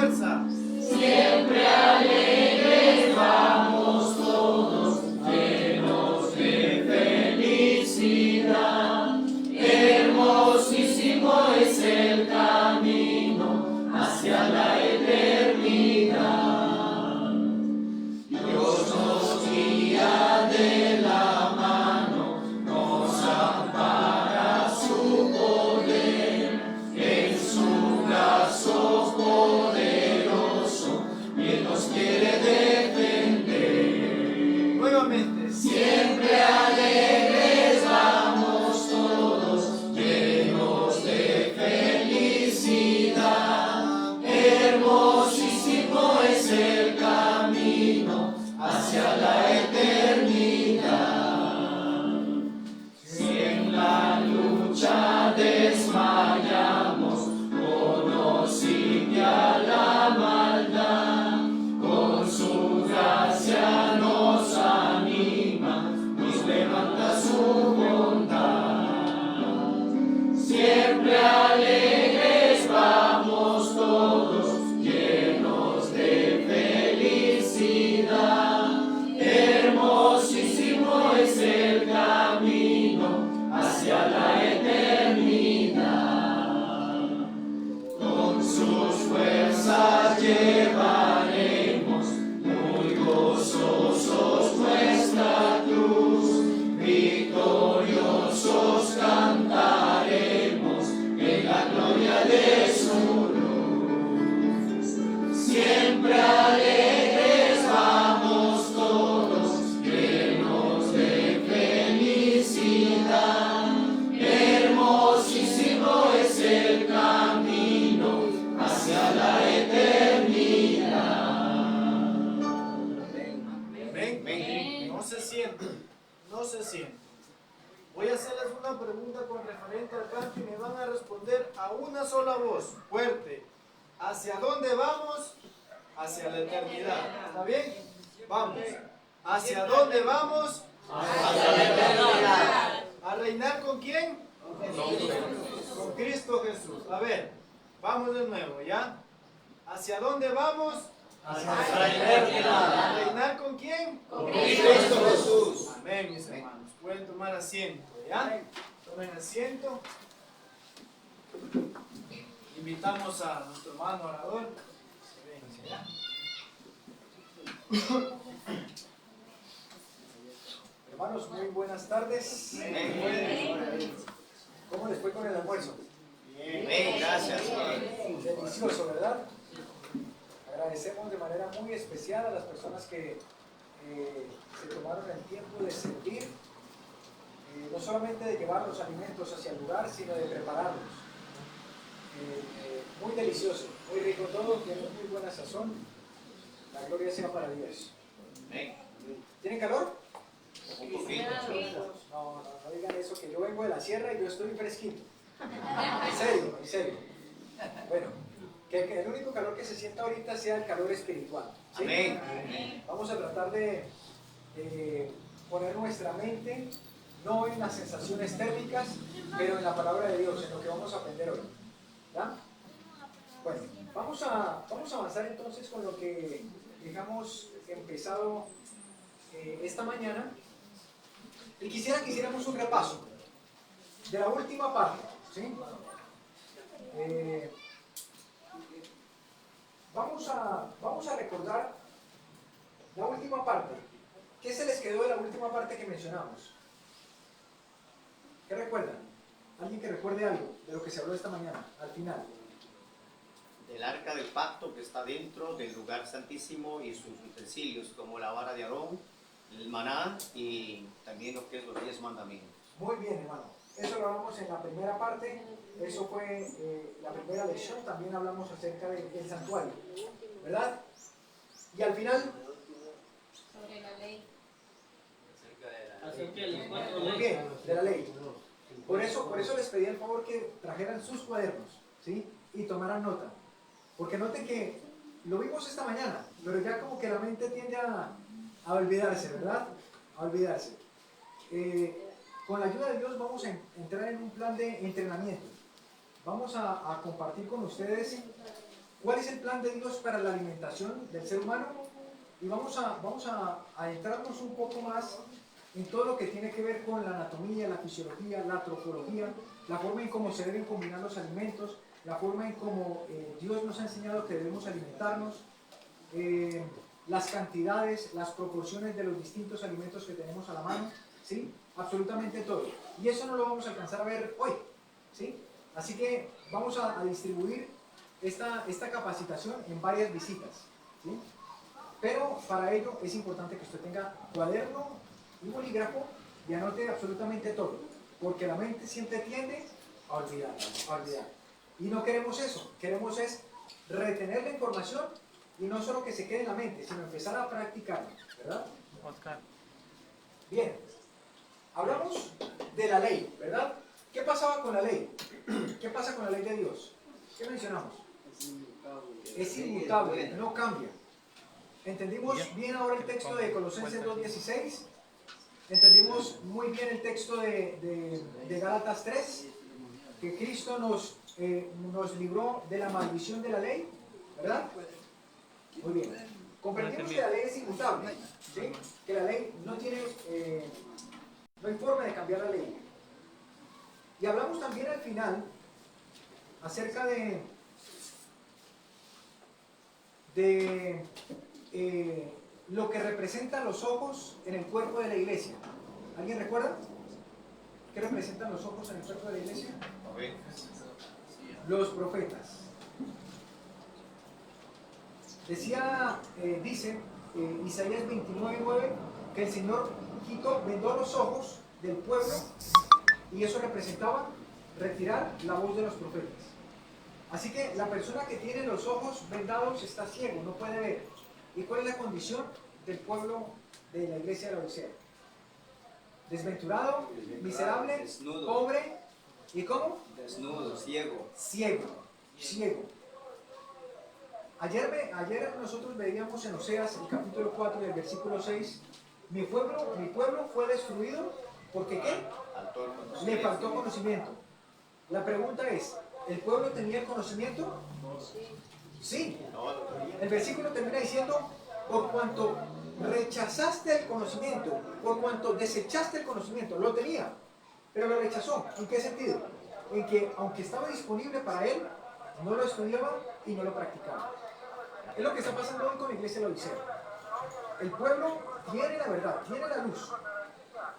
fuerza. Siempre alegres vamos todos, llenos de felicidad. Hermosísimo es el camino hacia la eternidad. Dios nos guía de la mano, nos ampara su poder, en su brazo poderoso, y Él nos quiere defender. Nuevamente. Siempre alegres vamos todos, llenos de felicidad. Hermosísimo es el camino hacia la eternidad. Si en la lucha desmayamos, conociendo a la maldad, con su gracia nos anima, nos levanta su bondad. Siempre alegres vamos todos, llenos de felicidad. Hermosísimo es el camino hacia la eternidad. Con sus fuerzas llevaremos muy gozosos nuestra cruz, victoriosos cantaremos en la gloria de su luz. Siempre alegres vamos todos, llenos de felicidad. Hermosísimo es el camino hacia la eternidad. Ven. No se sienten. No se sienten. Voy a hacerles una pregunta con referente al canto y me van a responder a una sola voz, fuerte. ¿Hacia dónde vamos? Hacia la eternidad. ¿Está bien? Vamos. ¿Hacia dónde vamos? Hacia la eternidad. ¿A reinar con quién? Con Cristo Jesús. A ver, vamos de nuevo, ¿ya? ¿Hacia dónde vamos? Hacia la eternidad. ¿A reinar con quién? Con Cristo Jesús. Amén, mis hermanos. Pueden tomar asiento, ¿ya? Tomen asiento. Invitamos a nuestro hermano orador. Que venga, ¿ya? Hermanos, muy buenas tardes. ¿Cómo les fue con el almuerzo? Bien, gracias. Delicioso, ¿verdad? Agradecemos de manera muy especial a las personas que se tomaron el tiempo de servir, no solamente de llevar los alimentos hacia el lugar, sino de prepararlos. Muy delicioso, muy rico todo, tiene muy buena sazón. La gloria sea para Dios. ¿Tienen calor? Un poquito. No digan eso, que yo vengo de la sierra y yo estoy fresquito. En serio. Bueno, que el único calor que se sienta ahorita sea el calor espiritual. ¿Sí? Amén. Vamos a tratar de poner nuestra mente no en las sensaciones térmicas, pero en la palabra de Dios, en lo que vamos a aprender hoy. ¿Ya? Bueno, vamos a avanzar entonces con lo que dejamos empezado esta mañana. Y quisiera que hiciéramos un repaso de la última parte, ¿sí? Vamos a recordar la última parte. ¿Qué se les quedó de la última parte que mencionamos? ¿Qué recuerdan? ¿Alguien que recuerde algo de lo que se habló esta mañana, al final? Del arca del pacto que está dentro del lugar santísimo y sus utensilios, como la vara de Aarón, el maná y también lo que es los 10 mandamientos. Muy bien, hermano. Eso lo hablamos en la primera parte. Eso fue la primera lección. También hablamos acerca del santuario, ¿verdad? Y al final... Sobre la ley. Muy bien, de la ley. Por eso les pedí el favor que trajeran sus cuadernos, ¿sí? Y tomaran nota. Porque noten que lo vimos esta mañana, pero ya como que la mente tiende a olvidarse, ¿verdad? A olvidarse. Con la ayuda de Dios vamos a entrar en un plan de entrenamiento. Vamos a compartir con ustedes ¿Cuál es el plan de Dios para la alimentación del ser humano? Y vamos a adentrarnos un poco más en todo lo que tiene que ver con la anatomía, la fisiología, la antropología, la forma en cómo se deben combinar los alimentos, la forma en cómo Dios nos ha enseñado que debemos alimentarnos, las cantidades, las proporciones de los distintos alimentos que tenemos a la mano, ¿sí? Absolutamente todo. Y eso no lo vamos a alcanzar a ver hoy, ¿sí? Así que vamos a distribuir esta capacitación en varias visitas, ¿sí? Pero para ello es importante que usted tenga cuaderno y bolígrafo y anote absolutamente todo, porque la mente siempre tiende a olvidar, a olvidar. Y no queremos eso, queremos es retener la información y no solo que se quede en la mente, sino empezar a practicarla, ¿verdad? Bien, hablamos de la ley, ¿verdad? ¿Qué pasaba con la ley? ¿Qué pasa con la ley de Dios? ¿Qué mencionamos? Es inmutable, no cambia. ¿Entendimos bien ahora el texto de Colosenses 2:16? ¿Entendimos muy bien el texto de Gálatas 3? Que Cristo nos libró de la maldición de la ley, ¿verdad? Muy bien. Comprendimos que la ley es inmutable, ¿sí? Que la ley no tiene, no hay forma de cambiar la ley. Y hablamos también al final acerca de lo que representan los ojos en el cuerpo de la iglesia. ¿Alguien recuerda? ¿Qué representan los ojos en el cuerpo de la iglesia? Los profetas. Dice Isaías 29:9 que el Señor vendó los ojos del pueblo y eso representaba retirar la voz de los profetas. Así que la persona que tiene los ojos vendados está ciego, no puede ver. ¿Y cuál es la condición del pueblo de la iglesia de la Odisea? Desventurado, miserable, desnudo, pobre y ¿cómo? desnudo, ciego. Ciego, ciego. Ayer nosotros veíamos en Oseas, el capítulo 4 y el versículo 6, mi pueblo fue destruido porque ¿qué? Le faltó conocimiento. La pregunta es, ¿el pueblo tenía el conocimiento? Sí. El versículo termina diciendo, por cuanto rechazaste el conocimiento, por cuanto desechaste el conocimiento, lo tenía, pero lo rechazó. ¿En qué sentido? En que aunque estaba disponible para él, no lo estudiaba y no lo practicaba. Es lo que está pasando hoy con la iglesia de la Odisea. El pueblo tiene la verdad, tiene la luz,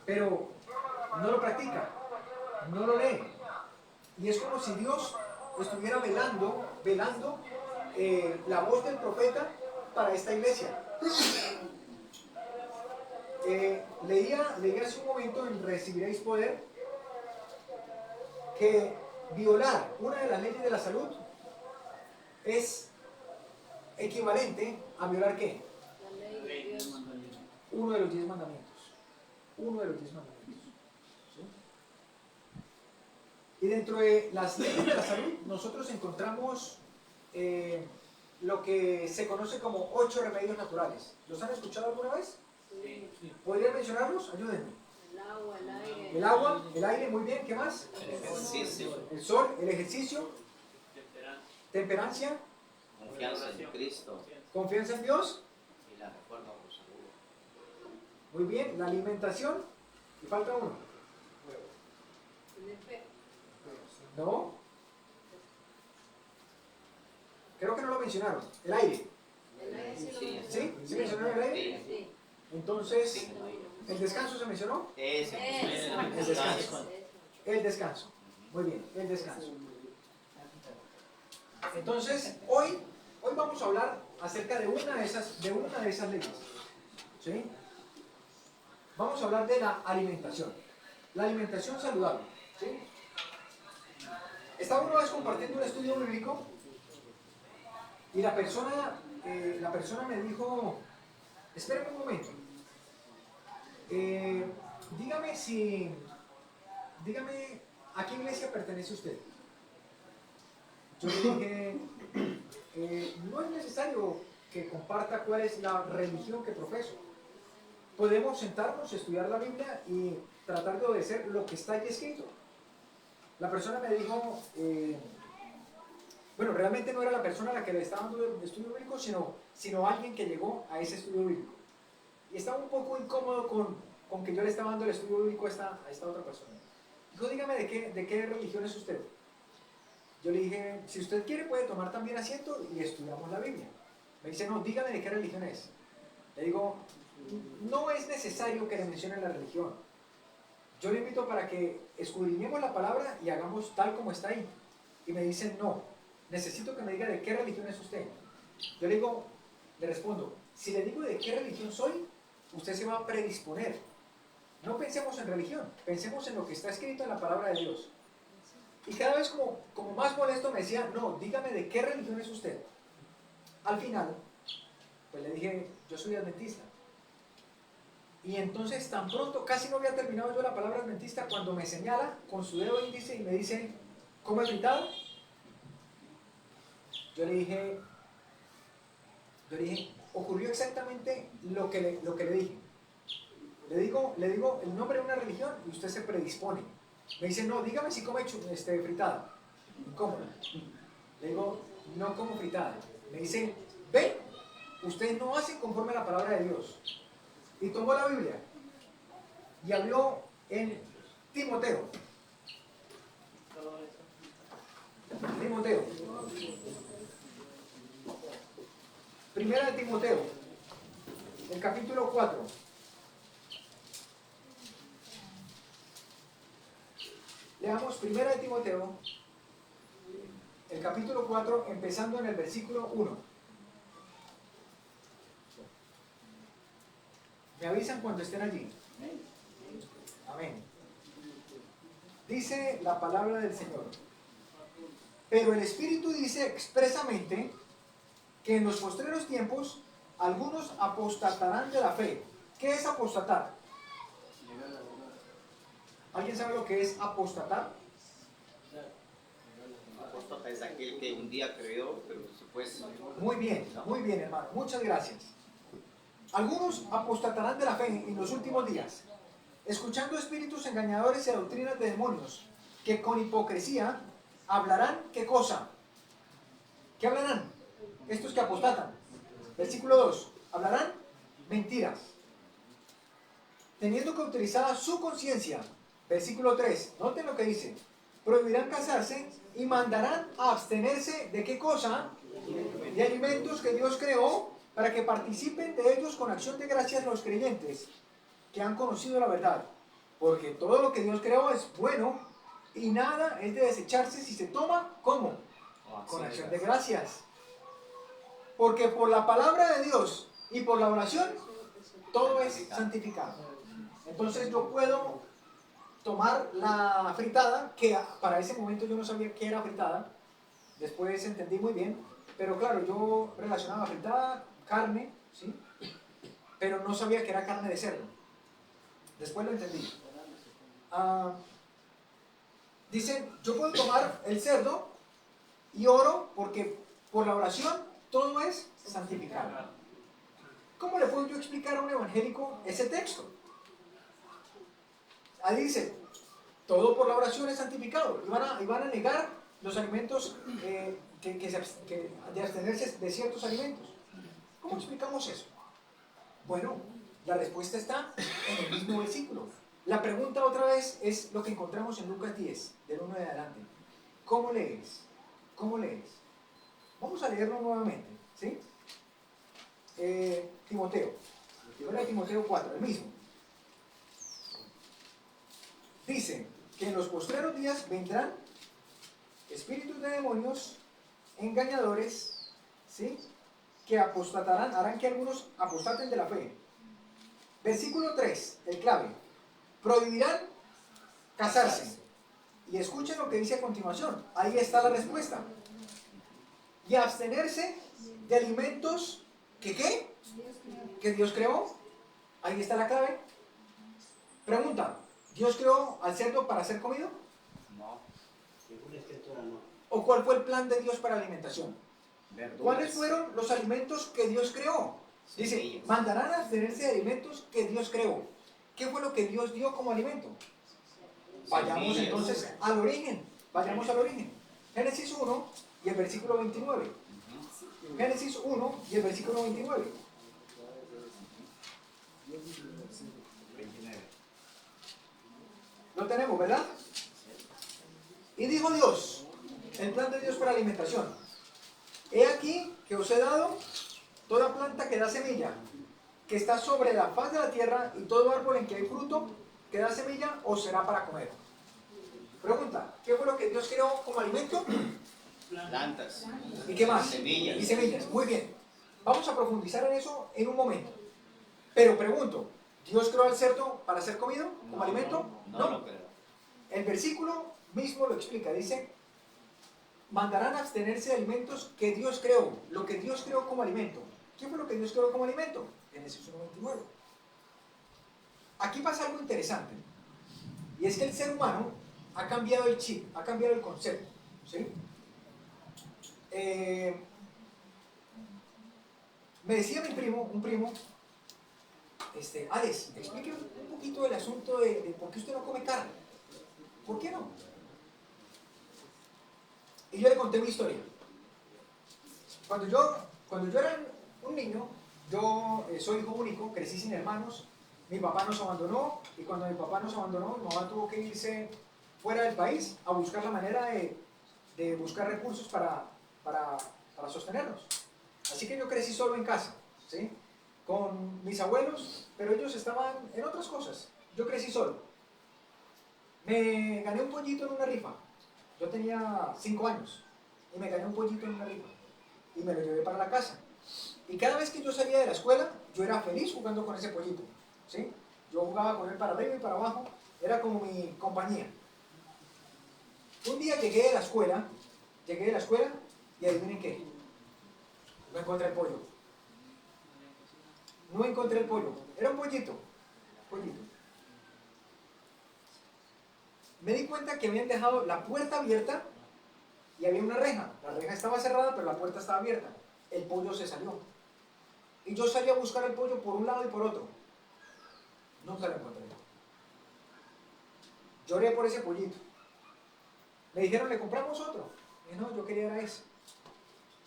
pero no lo practica, no lo lee. Y es como si Dios estuviera velando la voz del profeta para esta iglesia. Leía hace un momento en Recibiréis Poder que violar una de las leyes de la salud es equivalente a violar ¿qué? La ley de Dios. Uno de los 10 mandamientos. Uno de los 10 mandamientos. ¿Sí? Y dentro de las leyes de la salud, nosotros encontramos lo que se conoce como 8 remedios naturales. ¿Los han escuchado alguna vez? Sí. ¿Podrían mencionarlos? Ayúdenme. El agua, el aire. El agua, el aire, muy bien. ¿Qué más? El ejercicio, El sol, el ejercicio, temperancia, confianza en Cristo confianza en Dios. y la reforma por salud. Muy bien, la alimentación. Y falta uno. Tener fe. ¿No? Creo que no lo mencionaron. El aire. El aire sí lo Sí, mencionó. ¿Sí? ¿Sí mencionaron el aire? Sí. Entonces, ¿el descanso se mencionó? Ese. El descanso. El descanso. Muy bien, el descanso. Entonces, hoy vamos a hablar acerca de una de esas leyes. ¿Sí? Vamos a hablar de la alimentación. La alimentación saludable. ¿Sí? Estaba una vez compartiendo un estudio bíblico y la persona me dijo, espérame un momento, dígame a qué iglesia pertenece usted. Yo le dije, no es necesario que comparta cuál es la religión que profeso. Podemos sentarnos, estudiar la Biblia y tratar de obedecer lo que está ahí escrito. La persona me dijo, Bueno, realmente no era la persona a la que le estaba dando el estudio bíblico, sino alguien que llegó a ese estudio bíblico. Y estaba un poco incómodo con que yo le estaba dando el estudio bíblico a esta otra persona. Dijo, dígame de qué religión es usted. Yo le dije, si usted quiere puede tomar también asiento y estudiamos la Biblia. Me dice, no, dígame de qué religión es. Le digo, no es necesario que le mencione la religión. Yo le invito para que escudriñemos la palabra y hagamos tal como está ahí. Y me dice, no, necesito que me diga de qué religión es usted. Yo le digo, le respondo, si le digo de qué religión soy, usted se va a predisponer. No pensemos en religión, pensemos en lo que está escrito en la palabra de Dios. Y cada vez como más molesto me decía, no, dígame de qué religión es usted. Al final, pues le dije, yo soy adventista. Y entonces tan pronto, casi no había terminado yo la palabra adventista, cuando me señala con su dedo índice y me dice, ¿cómo he gritado? Yo le dije, ocurrió exactamente lo que le dije. Le digo el nombre de una religión y usted se predispone. Me dice, no, dígame si come fritada. ¿Cómo? Le digo, no como fritada. Me dice, ve, ustedes no hacen conforme a la palabra de Dios. Y tomó la Biblia y abrió en Timoteo. Primera de Timoteo, el capítulo 4. Leamos Primera de Timoteo, el capítulo 4, empezando en el versículo 1. Me avisan cuando estén allí. Amén. Dice la palabra del Señor. Pero el Espíritu dice expresamente que en los postreros tiempos algunos apostatarán de la fe. ¿Qué es apostatar? ¿Alguien sabe lo que es apostatar? Apóstata es aquel que un día creyó, pero después... Muy bien, hermano. Muchas gracias. Algunos apostatarán de la fe en los últimos días, escuchando espíritus engañadores y doctrinas de demonios, que con hipocresía hablarán, ¿qué cosa? ¿Qué hablarán? Estos que apostatan. Versículo 2. Hablarán mentiras, teniendo cauterizada su conciencia. Versículo 3. Noten lo que dice. Prohibirán casarse y mandarán a abstenerse de ¿qué cosa? De alimentos que Dios creó, para que participen de ellos con acción de gracias los creyentes que han conocido la verdad. Porque todo lo que Dios creó es bueno y nada es de desecharse si se toma, ¿cómo? Con acción de gracias. Porque por la palabra de Dios y por la oración, todo es santificado. Entonces yo puedo tomar la fritada, que para ese momento yo no sabía qué era fritada, después entendí muy bien, pero claro, yo relacionaba fritada, carne, ¿sí? Pero no sabía que era carne de cerdo. Después lo entendí. Dice, yo puedo tomar el cerdo y oro porque por la oración todo es santificado. ¿Cómo le puedo yo explicar a un evangélico ese texto? Ahí dice, todo por la oración es santificado. Y van a negar los alimentos de abstenerse de ciertos alimentos. ¿Cómo explicamos eso? Bueno, la respuesta está en el mismo versículo. La pregunta otra vez es lo que encontramos en Lucas 10, del 1 de adelante. ¿Cómo lees? ¿Cómo lees? Vamos a leerlo nuevamente, ¿sí? Timoteo. Ahora Timoteo 4, el mismo. Dice que en los postreros días vendrán espíritus de demonios engañadores, ¿sí? Que apostatarán, harán que algunos apostaten de la fe. Versículo 3, el clave. Prohibirán casarse. Y escuchen lo que dice a continuación. Ahí está la respuesta. Y abstenerse de alimentos que ¿qué? Que Dios creó. Ahí está la clave. Pregunta, ¿Dios creó al cerdo para ser comido? No. ¿O cuál fue el plan de Dios para la alimentación? Verduras. ¿Cuáles fueron los alimentos que Dios creó? Dice, Semillas. mandarán a abstenerse de alimentos que Dios creó. ¿Qué fue lo que Dios dio como alimento? Vayamos Semillas. entonces al origen. Vayamos al origen. Génesis 1, y el versículo 29. Génesis 1 y el versículo 29. 29. Lo tenemos, ¿verdad? Y dijo Dios, el plan de Dios para alimentación. He aquí que os he dado toda planta que da semilla, que está sobre la faz de la tierra, y todo árbol en que hay fruto que da semilla os será para comer. Pregunta, ¿qué fue lo que Dios creó como alimento? Plantas. ¿Y qué más? Semillas. Y semillas, muy bien. Vamos a profundizar en eso en un momento. Pero pregunto, ¿Dios creó al cerdo para ser comido como alimento? No lo creo. El versículo mismo lo explica, dice, mandarán a abstenerse de alimentos que Dios creó, lo que Dios creó como alimento. ¿Qué fue lo que Dios creó como alimento? Génesis 1:29. Aquí pasa algo interesante, y es que el ser humano ha cambiado el chip, ha cambiado el concepto, ¿sí? Me decía un primo, Alex, explique un poquito el asunto de por qué usted no come carne. ¿Por qué no? Y yo le conté mi historia. Cuando yo era un niño, yo soy hijo único, crecí sin hermanos, mi papá nos abandonó, y cuando mi papá nos abandonó, mi mamá tuvo que irse fuera del país a buscar la manera de buscar recursos para sostenernos. Así que yo crecí solo en casa, ¿sí? Con mis abuelos, pero ellos estaban en otras cosas. Yo crecí solo. Me gané un pollito en una rifa. Yo tenía 5 años y me gané un pollito en una rifa y me lo llevé para la casa. Y cada vez que yo salía de la escuela, yo era feliz jugando con ese pollito, ¿sí? Yo jugaba con él para arriba y para abajo, era como mi compañía. Un día llegué de la escuela y adivinen qué, no encontré el pollo. No encontré el pollo, era un pollito. Me di cuenta que habían dejado la puerta abierta y había una reja. La reja estaba cerrada, pero la puerta estaba abierta. El pollo se salió. Y yo salí a buscar el pollo por un lado y por otro. Nunca lo encontré. Lloré por ese pollito. Me dijeron, ¿le compramos otro? Y no, yo quería era ese.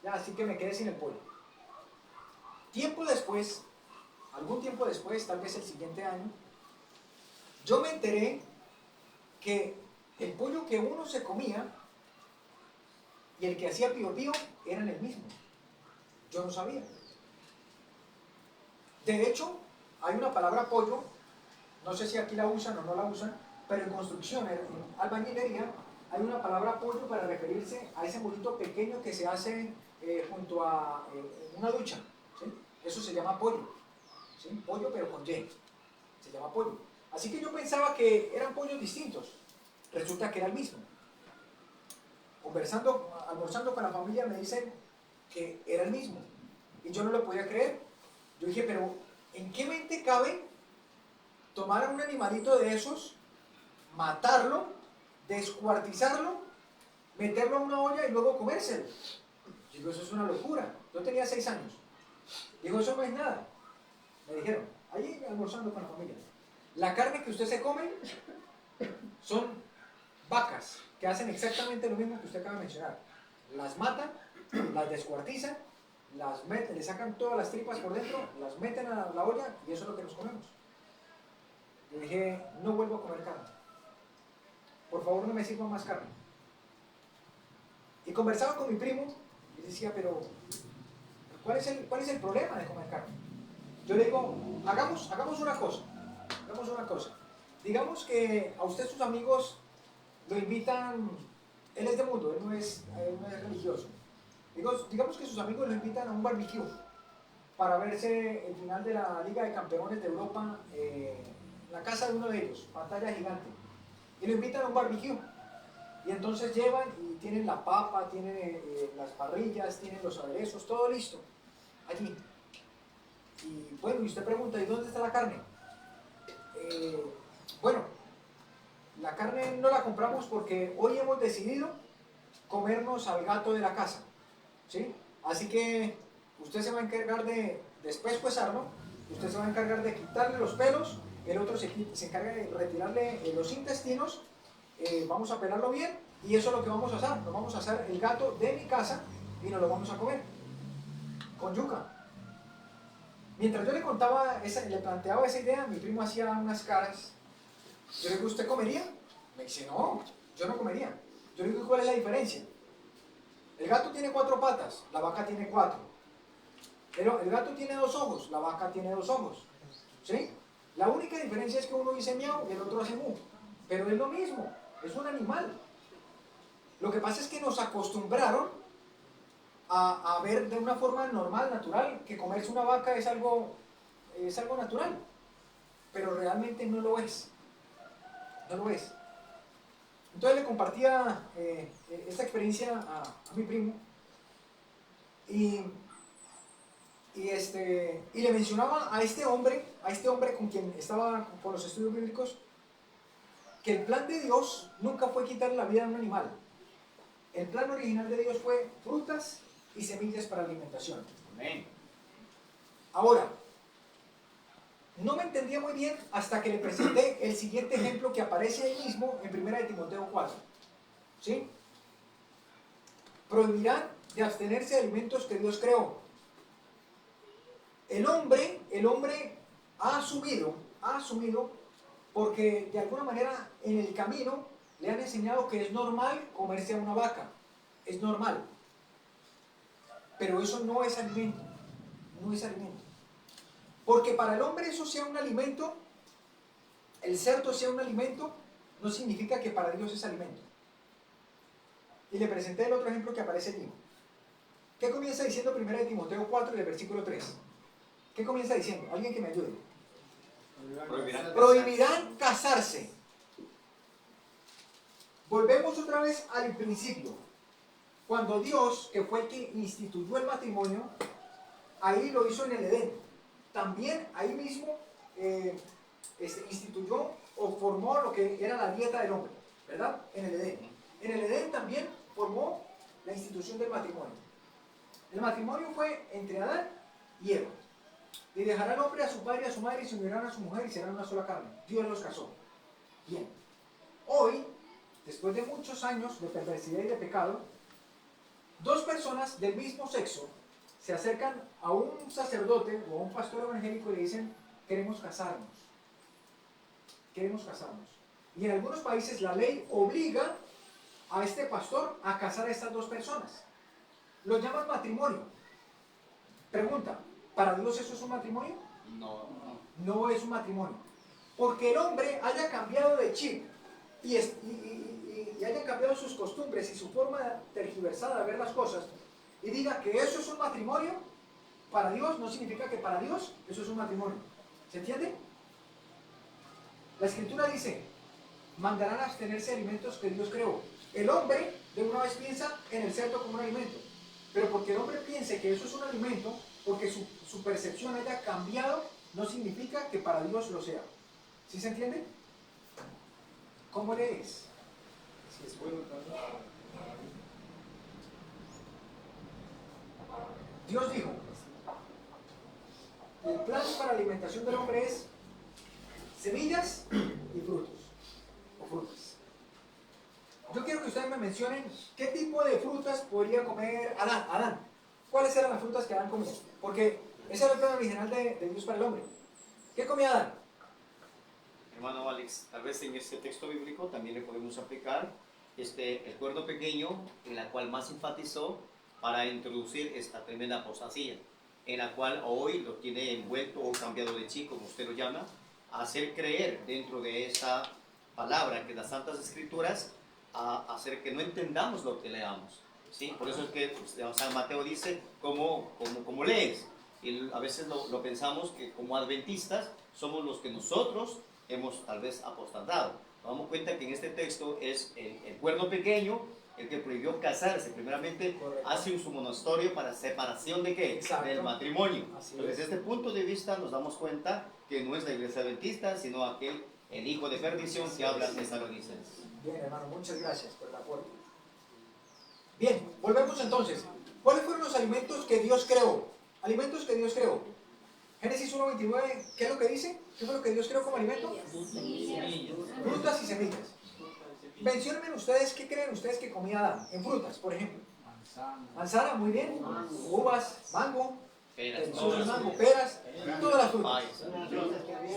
Ya, así que me quedé sin el pollo. Tiempo después, algún tiempo después, tal vez el siguiente año, yo me enteré que el pollo que uno se comía y el que hacía pío pío eran el mismo. Yo no sabía. De hecho, hay una palabra pollo, no sé si aquí la usan o no la usan, pero en construcción, en albañilería, hay una palabra pollo para referirse a ese molito pequeño que se hace junto a una ducha, ¿sí? Eso se llama pollo, ¿sí? Pollo pero con Y, se llama pollo. Así que yo pensaba que eran pollos distintos, resulta que era el mismo. Conversando, almorzando con la familia, me dicen que era el mismo, y yo no lo podía creer. Yo dije, pero ¿en qué mente cabe tomar a un animalito de esos, matarlo, descuartizarlo, meterlo a una olla y luego comérselo? Digo, eso es una locura. Yo tenía 6 años. Digo, eso no es nada. Me dijeron, allí almorzando con la familia, la carne que usted se come son vacas que hacen exactamente lo mismo que usted acaba de mencionar. Las matan, las descuartizan, las meten, le sacan todas las tripas por dentro, las meten a la olla y eso es lo que nos comemos. Yo dije, no vuelvo a comer carne. Por favor, no me sirvan más carne. Y conversaba con mi primo y decía, pero ¿cuál es el problema de comer carne? Yo le digo, hagamos una cosa. Digamos que a usted sus amigos lo invitan, él es de mundo, él no es religioso. Digamos que sus amigos lo invitan a un barbecue para verse el final de la Liga de Campeones de Europa en la casa de uno de ellos, pantalla gigante. Y lo invitan a un barbecue. Y entonces llevan y tienen la papa, tienen las parrillas, tienen los aderezos, todo listo allí. Y bueno, y usted pregunta, ¿y dónde está la carne? Bueno, la carne no la compramos porque hoy hemos decidido comernos al gato de la casa, ¿sí? Así que usted se va a encargar de despescuezarlo, usted se va a encargar de quitarle los pelos, el otro se encarga de retirarle los intestinos, vamos a pelarlo bien Y eso es lo que vamos a hacer. Nos vamos a hacer el gato de mi casa y nos lo vamos a comer. Con yuca. Mientras yo le contaba, le planteaba esa idea, mi primo hacía unas caras. Yo le digo, ¿usted comería? Me dice, no, yo no comería. Yo le digo, ¿cuál es la diferencia? El gato tiene 4 patas, la vaca tiene 4. Pero el gato tiene 2 ojos, la vaca tiene 2 ojos. ¿Sí? La única diferencia es que uno dice miau y el otro hace mu. Pero es lo mismo, es un animal. Lo que pasa es que nos acostumbraron a ver de una forma normal, natural, que comerse una vaca es algo natural. Pero realmente no lo es. No lo es. Entonces le compartía esta experiencia a mi primo y le mencionaba a este hombre con quien estaba con los estudios bíblicos, que el plan de Dios nunca fue quitarle la vida a un animal. El plan original de Dios fue frutas y semillas para alimentación. Amén. Ahora, no me entendía muy bien hasta que le presenté el siguiente ejemplo que aparece ahí mismo en 1 de Timoteo 4. ¿Sí? Prohibirán de abstenerse de alimentos que Dios creó. El hombre ha asumido, porque de alguna manera en el camino le han enseñado que es normal comerse a una vaca. Es normal. Pero eso no es alimento. No es alimento. Porque para el hombre eso sea un alimento, el cerdo sea un alimento, no significa que para Dios es alimento. Y le presenté el otro ejemplo que aparece allí. ¿Qué comienza diciendo 1 de Timoteo 4 y el versículo 3? ¿Qué comienza diciendo? Alguien que me ayude. Prohibirán casarse. Volvemos otra vez al principio. Cuando Dios, que fue el que instituyó el matrimonio, ahí lo hizo en el Edén. También ahí mismo instituyó o formó lo que era la dieta del hombre, ¿verdad? En el Edén. En el Edén también formó la institución del matrimonio. El matrimonio fue entre Adán y Eva. Y dejará el hombre a su padre y a su madre y se unirán a su mujer y serán una sola carne. Dios los casó. Bien. Hoy, después de muchos años de perversidad y de pecado, 2 personas del mismo sexo se acercan a un sacerdote o a un pastor evangélico y le dicen, queremos casarnos. Queremos casarnos. Y en algunos países la ley obliga a este pastor a casar a estas 2 personas. Lo llaman matrimonio. Pregunta, ¿para Dios eso es un matrimonio? No. No es un matrimonio. Porque el hombre haya cambiado de chip y haya cambiado sus costumbres y su forma tergiversada de ver las cosas, y diga que eso es un matrimonio, para Dios no significa que para Dios eso es un matrimonio. ¿Se entiende? La Escritura dice, mandarán a abstenerse de alimentos que Dios creó. El hombre de una vez piensa en el cerdo como un alimento, pero porque el hombre piense que eso es un alimento, porque su percepción haya cambiado, no significa que para Dios lo sea. ¿Sí se entiende? ¿Cómo lees? Si es bueno también. Dios dijo, el plan para la alimentación del hombre es semillas y frutos, o frutas. Yo quiero que ustedes me mencionen qué tipo de frutas podría comer Adán. ¿Cuáles eran las frutas que Adán comía? Porque ese era el plan original de Dios para el hombre. ¿Qué comía Adán? Hermano Alex, tal vez en este texto bíblico también le podemos aplicar el cuerno pequeño, en la cual más enfatizó para introducir esta tremenda apostasía, en la cual hoy lo tiene envuelto o cambiado de chip, como usted lo llama, a hacer creer dentro de esa palabra que las Santas Escrituras, a hacer que no entendamos lo que leamos. ¿Sí? Por eso es que San Mateo dice, ¿cómo lees? Y a veces lo pensamos que como adventistas somos los que nosotros hemos tal vez apostatado. Nos damos cuenta que en este texto es el cuerno pequeño el que prohibió casarse. Primeramente, correcto, hace un sumonostorio para separación de qué? Exacto, del matrimonio. así Entonces, es. desde este punto de vista nos damos cuenta que no es la iglesia adventista, sino el hijo de perdición que habla en Tesalonicenses. Bien, hermano, muchas gracias por el aporte. Bien, volvemos entonces. ¿Cuáles fueron los alimentos que Dios creó? Alimentos que Dios creó. Génesis 1:29, ¿qué es lo que dice? ¿Qué fue lo que Dios creó como alimento? Semillas. Frutas y semillas. Menciónenme ustedes qué creen ustedes que comía Adán en frutas, por ejemplo. Manzana, muy bien. Uvas, mango, Peras, zumo de mango, peras, todas las frutas. papayas.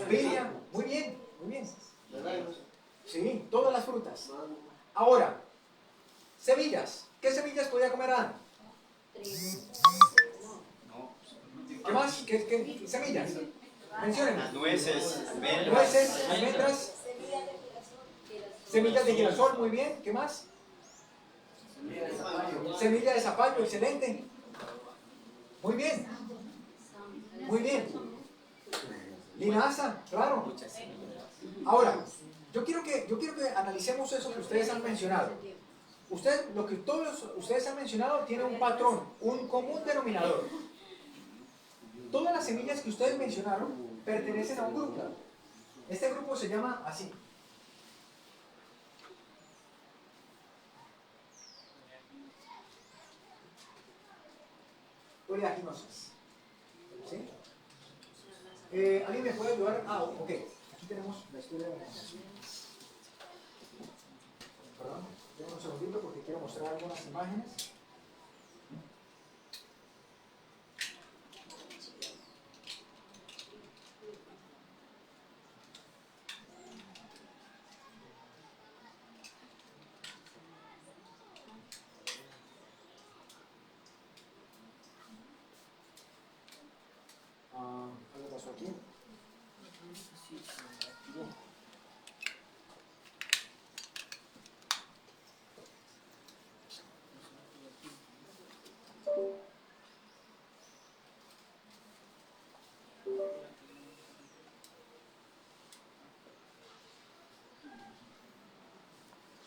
Piña, muy bien, muy bien. Sí, todas las frutas. Ahora, semillas. ¿Qué semillas podía comer Adán? Trigo. No. ¿Qué más? ¿Qué semillas? Menciónenme. Las nueces, almendras. Nueces, almendras, semillas de girasol, muy bien. ¿Qué más? Semilla de zapallo, excelente. Muy bien, muy bien. Linaza, claro. Ahora, yo quiero que analicemos eso que ustedes han mencionado. Lo que todos ustedes han mencionado tiene un patrón, un común denominador. Todas las semillas que ustedes mencionaron pertenecen a un grupo. Este grupo se llama así. Oleaginosas. ¿Sí? ¿Alguien me puede ayudar? Ok. Aquí tenemos la historia de la alimentación. Perdón, déjenme un segundito porque quiero mostrar algunas imágenes. Algo pasó aquí.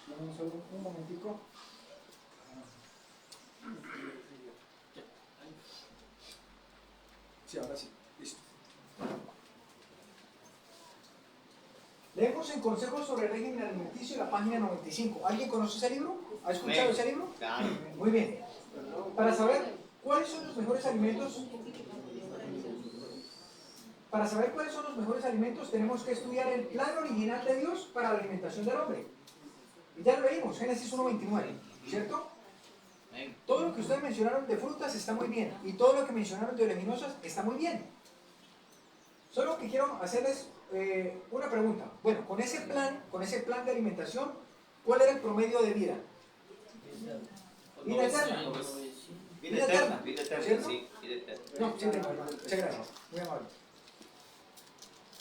Dame solo un momentico. Sí, ahora sí. Listo. Leemos en Consejos sobre el régimen alimenticio, la página 95. ¿Alguien conoce ese libro? ¿Ha escuchado ese libro? Claro. Muy bien. Para saber cuáles son los mejores alimentos, tenemos que estudiar el plan original de Dios para la alimentación del hombre. Y ya lo leímos, Génesis 1:29, ¿cierto? Todo lo que ustedes mencionaron de frutas está muy bien, y todo lo que mencionaron de oleaginosas está muy bien. Solo que quiero hacerles una pregunta. Bueno, con ese plan de alimentación, ¿cuál era el promedio de vida? Vida eterna. Vida eterna, ¿cierto? sí, vida eterna. No, sí, hermano. Muchas gracias. Muy amable.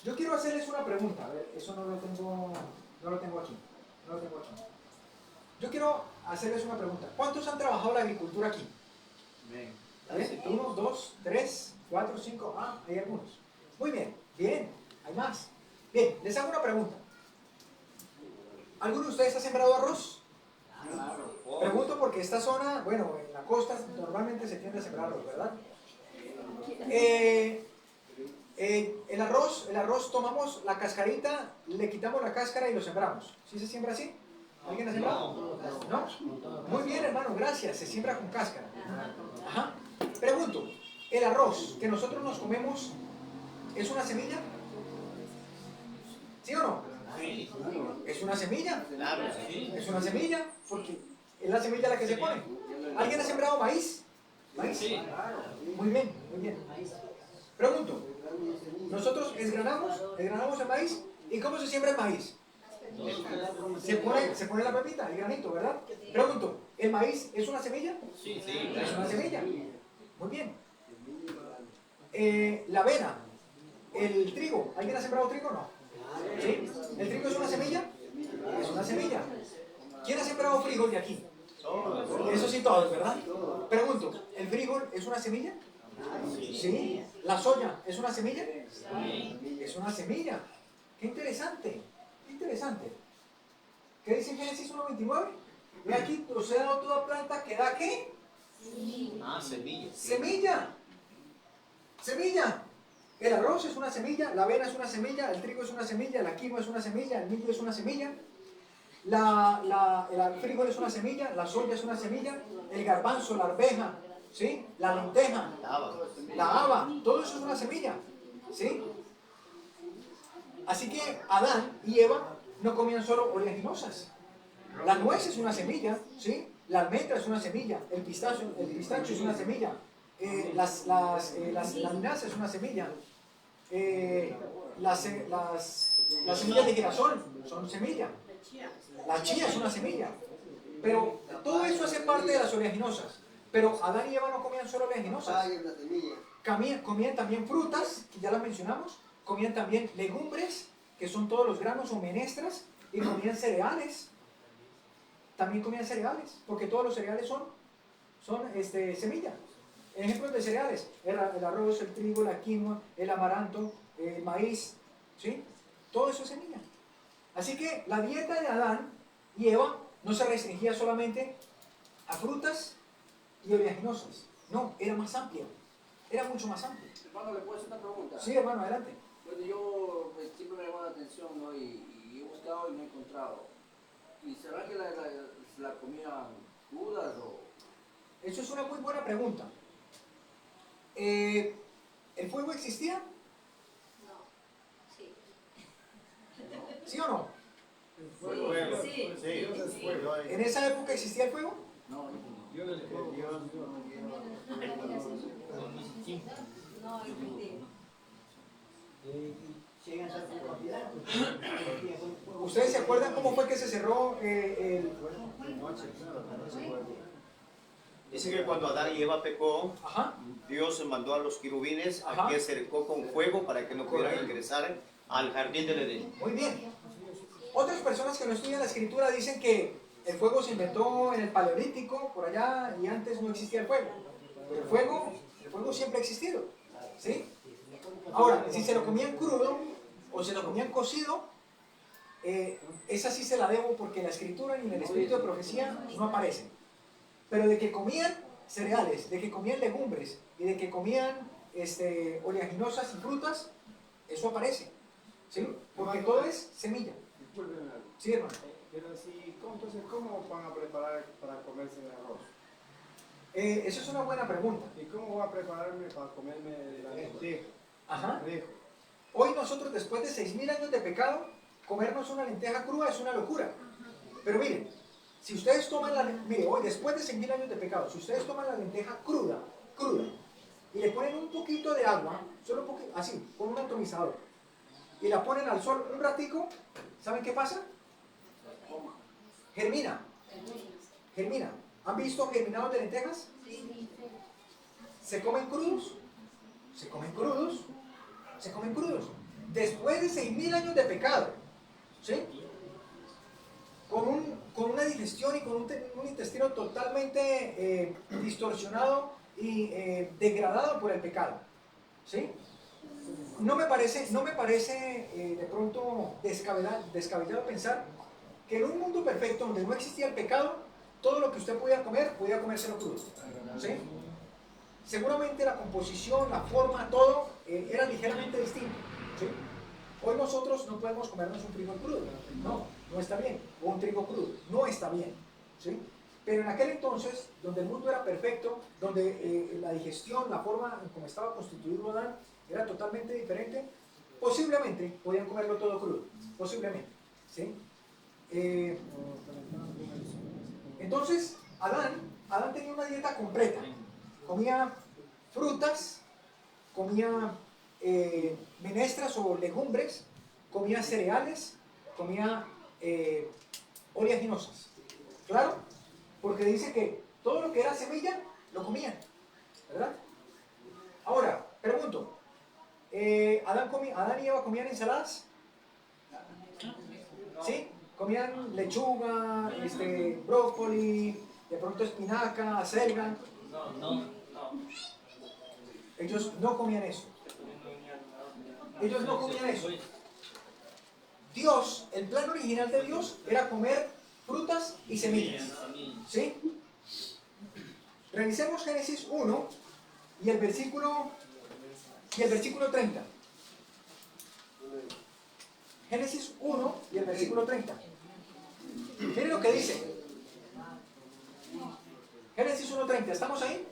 Yo quiero hacerles una pregunta. A ver, eso no lo tengo aquí. Yo quiero hacerles una pregunta. ¿Cuántos han trabajado la agricultura aquí? ¿Bien? 1, 2, 3, 4, 5. Hay algunos. Muy bien, bien. Hay más. Bien, les hago una pregunta. ¿Alguno de ustedes ha sembrado arroz? Claro. Pregunto porque esta zona, bueno, en la costa normalmente se tiende a sembrar arroz, ¿verdad? El arroz tomamos la cascarita, le quitamos la cáscara y lo sembramos. ¿Sí se siembra así? ¿Alguien ha sembrado? ¿No? Muy bien, hermano, gracias. Se siembra con cáscara. Ajá. Pregunto, ¿el arroz que nosotros nos comemos es una semilla? ¿Sí o no? Sí. ¿Es una semilla? Claro, sí. Es una semilla, porque es la semilla la que se pone. ¿Alguien ha sembrado maíz? ¿Maíz? Sí. Muy bien, muy bien. Pregunto, nosotros desgranamos el maíz, ¿y cómo se siembra el maíz? Se pone la pepita, el granito, ¿verdad? Pregunto, ¿el maíz es una semilla? Sí, sí. Es una semilla. Muy bien. La avena, el trigo, ¿alguien ha sembrado trigo o no? ¿Sí? ¿El trigo es una semilla? Es una semilla. ¿Quién ha sembrado frijol de aquí? Eso sí, todos, ¿verdad? Pregunto, ¿el frijol es una semilla? Sí. ¿La soya es una semilla? Es una semilla. Qué interesante. Qué interesante. ¿Qué dice Génesis 1:29? Ve aquí, os he dado toda planta que da ¿qué? Semilla. Semilla. Semilla. El arroz es una semilla, la avena es una semilla, el trigo es una semilla, la quinoa es una semilla, el millo es una semilla, el frijol es una semilla, la soya es una semilla, el garbanzo, la arveja, ¿sí? La lenteja, la haba, todo eso es una semilla, ¿sí? Así que Adán y Eva no comían solo oleaginosas, La nuez es una semilla, ¿sí? La almendra es una semilla, el pistacho es una semilla, la linaza es una semilla, las semillas de girasol son semillas, la chía es una semilla, pero todo eso hace parte de las oleaginosas. Pero Adán y Eva no comían solo oleaginosas, comían también frutas, que ya las mencionamos, comían también legumbres, que son todos los granos o menestras, y comían cereales. También comían cereales, porque todos los cereales son semillas. Ejemplos de cereales: el arroz, el trigo, la quinoa, el amaranto, el maíz, ¿sí? Todo eso es semilla. Así que la dieta de Adán y Eva no se restringía solamente a frutas y oleaginosas. No, era más amplia. Era mucho más amplia. Hermano, ¿le puedo hacer una pregunta? Sí, hermano, adelante. Bueno, yo siempre me llamó la atención, ¿no? Y he buscado y no he encontrado. ¿Y será que la comían crudas o...? Eso es una muy buena pregunta. ¿El fuego existía? No. Sí. ¿Sí o no? Fuego. Sí. Sí. Fuego. ¿En esa época existía el fuego? No, No, es mentira. ¿Ustedes se acuerdan cómo fue que se cerró el... Dice que cuando Adán y Eva pecó, Ajá. Dios mandó a los querubines Ajá. a que cercó con fuego para que no pudieran ingresar al jardín del Edén. Muy bien. Otras personas que no estudian la escritura dicen que el fuego se inventó en el Paleolítico, por allá, y antes no existía el fuego. Pero el fuego siempre ha existido. ¿Sí? Ahora, si se lo comían crudo o se lo comían cocido, esa sí se la debo porque en la escritura ni en el espíritu de profecía no aparece. Pero de que comían cereales, de que comían legumbres y de que comían oleaginosas y frutas, eso aparece. ¿Sí? Porque todo es semilla. Discúlpenme algo. Sí, hermano. Pero si, entonces, ¿cómo van a preparar para comerse el arroz? Eso es una buena pregunta. ¿Y cómo voy a prepararme para comerme la lenteja? Ajá. Lejos. Hoy nosotros, después de 6.000 años de pecado, comernos una lenteja cruda es una locura. Pero miren, si ustedes toman hoy, después de 6.000 años de pecado, si ustedes toman la lenteja cruda, y le ponen un poquito de agua, solo un poquito, así, con un atomizador, y la ponen al sol un ratico, ¿saben qué pasa? Germina. Germina. ¿Han visto germinados de lentejas? ¿Se comen crudos? Se comen crudos. Se comen crudos. Después de 6.000 años de pecado, ¿sí? Con una digestión y con un intestino totalmente distorsionado y degradado por el pecado, ¿sí? No me parece de pronto descabellado pensar que en un mundo perfecto donde no existía el pecado, todo lo que usted podía comérselo crudo, ¿sí? Seguramente la composición, la forma, todo era ligeramente distinto, ¿sí? Hoy nosotros no podemos comernos un frijol crudo, no está bien, o un trigo crudo, no está bien, ¿sí? Pero en aquel entonces, donde el mundo era perfecto, donde la digestión, la forma en cómo estaba constituido Adán era totalmente diferente, posiblemente podían comerlo todo crudo, posiblemente, ¿sí? Entonces, Adán tenía una dieta completa, comía frutas, comía menestras o legumbres, comía cereales, comía oleaginosas, ¿claro? Porque dice que todo lo que era semilla, lo comían, ¿verdad? Ahora, pregunto, ¿Adán y Eva comían ensaladas? ¿Sí? Comían lechuga, brócoli, de pronto espinaca, acelga. No. Ellos no comían eso. Ellos no comían eso. Dios, el plan original de Dios era comer frutas y semillas. ¿Sí? Revisemos Génesis 1 y el versículo 30. Génesis 1 y el versículo 30. Miren lo que dice. Génesis 1:30, ¿estamos ahí?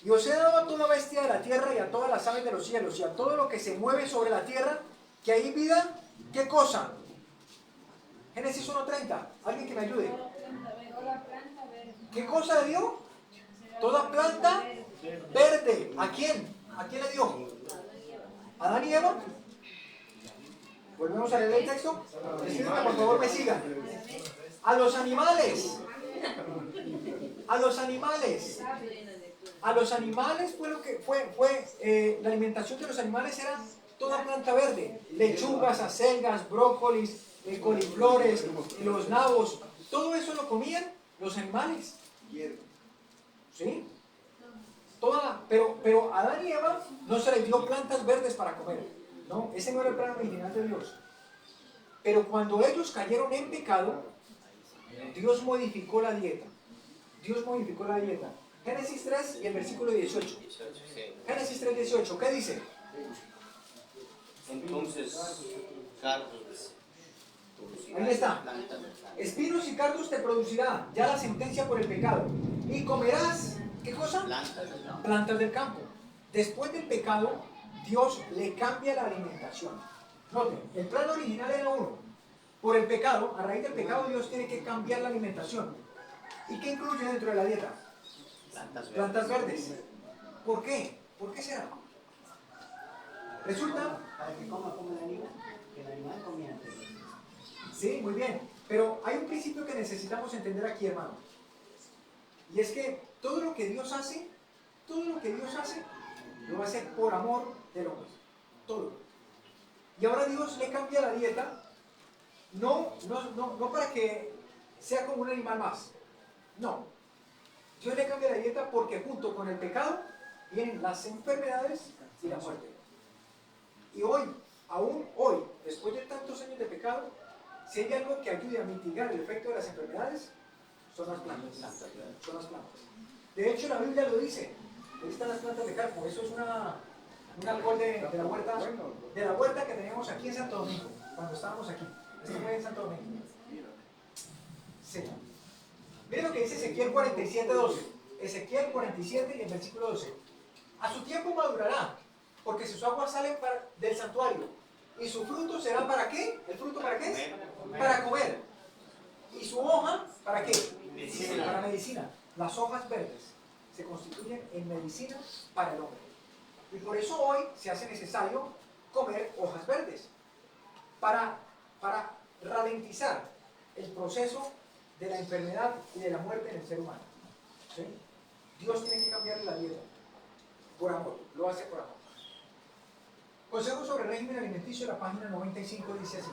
Y os he dado a toda bestia de la tierra y a todas las aves de los cielos y a todo lo que se mueve sobre la tierra, que hay vida, ¿qué cosa? Génesis 1:30. Alguien que me ayude. Toda planta verde. ¿Qué cosa le dio? Toda planta verde. ¿A quién? ¿A quién le dio? ¿A Adán y Eva? Volvemos a leer el texto. Escríbeme, por favor, me sigan. A los animales. A los animales. A los animales fue lo que la alimentación de los animales era toda planta verde. Lechugas, acelgas, brócolis, coliflores, los nabos. Todo eso lo comían los animales. ¿Sí? Pero a Adán y Eva no se les dio plantas verdes para comer. No, ese no era el plan original de Dios. Pero cuando ellos cayeron en pecado, Dios modificó la dieta. Dios modificó la dieta. Génesis 3 y el versículo 18. Génesis 3, 18. ¿Qué dice? Entonces, cardos. Ahí está. Espinos y cardos te producirá ya la sentencia por el pecado. Y comerás, ¿qué cosa? Plantas del campo. Después del pecado, Dios le cambia la alimentación. Noten, el plan original era uno. Por el pecado, a raíz del pecado, Dios tiene que cambiar la alimentación. ¿Y qué incluye dentro de la dieta? Plantas verdes. ¿Por qué? ¿Por qué será? Resulta... Para que coma como el animal, que el animal comía antes. Sí, muy bien. Pero hay un principio que necesitamos entender aquí, hermano. Y es que todo lo que Dios hace, lo va a hacer por amor del hombre. Todo. Y ahora Dios le cambia la dieta, no para que sea como un animal más. No. Dios le cambia la dieta porque junto con el pecado vienen las enfermedades y la muerte. Y hoy, aún hoy, después de tantos años de pecado, si hay algo que ayude a mitigar el efecto de las enfermedades, son las plantas. Son las plantas. De hecho, la Biblia lo dice. Ahí están las plantas de carpo. Eso es una árbol de la huerta que teníamos aquí en Santo Domingo, cuando estábamos aquí. Esto fue en Santo Domingo. Sí. Miren lo que dice Ezequiel 47:12. Ezequiel 47 y el versículo 12. A su tiempo madurará, porque sus aguas salen del santuario. Y su fruto será ¿para qué? ¿El fruto para qué es? Para comer. ¿Y su hoja para qué? Medicina. Para medicina. Las hojas verdes se constituyen en medicina para el hombre. Y por eso hoy se hace necesario comer hojas verdes. Para ralentizar el proceso de la enfermedad y de la muerte en el ser humano. ¿Sí? Dios tiene que cambiar la dieta. Por amor. Lo hace por amor. Consejo sobre el régimen alimenticio, la página 95 dice así.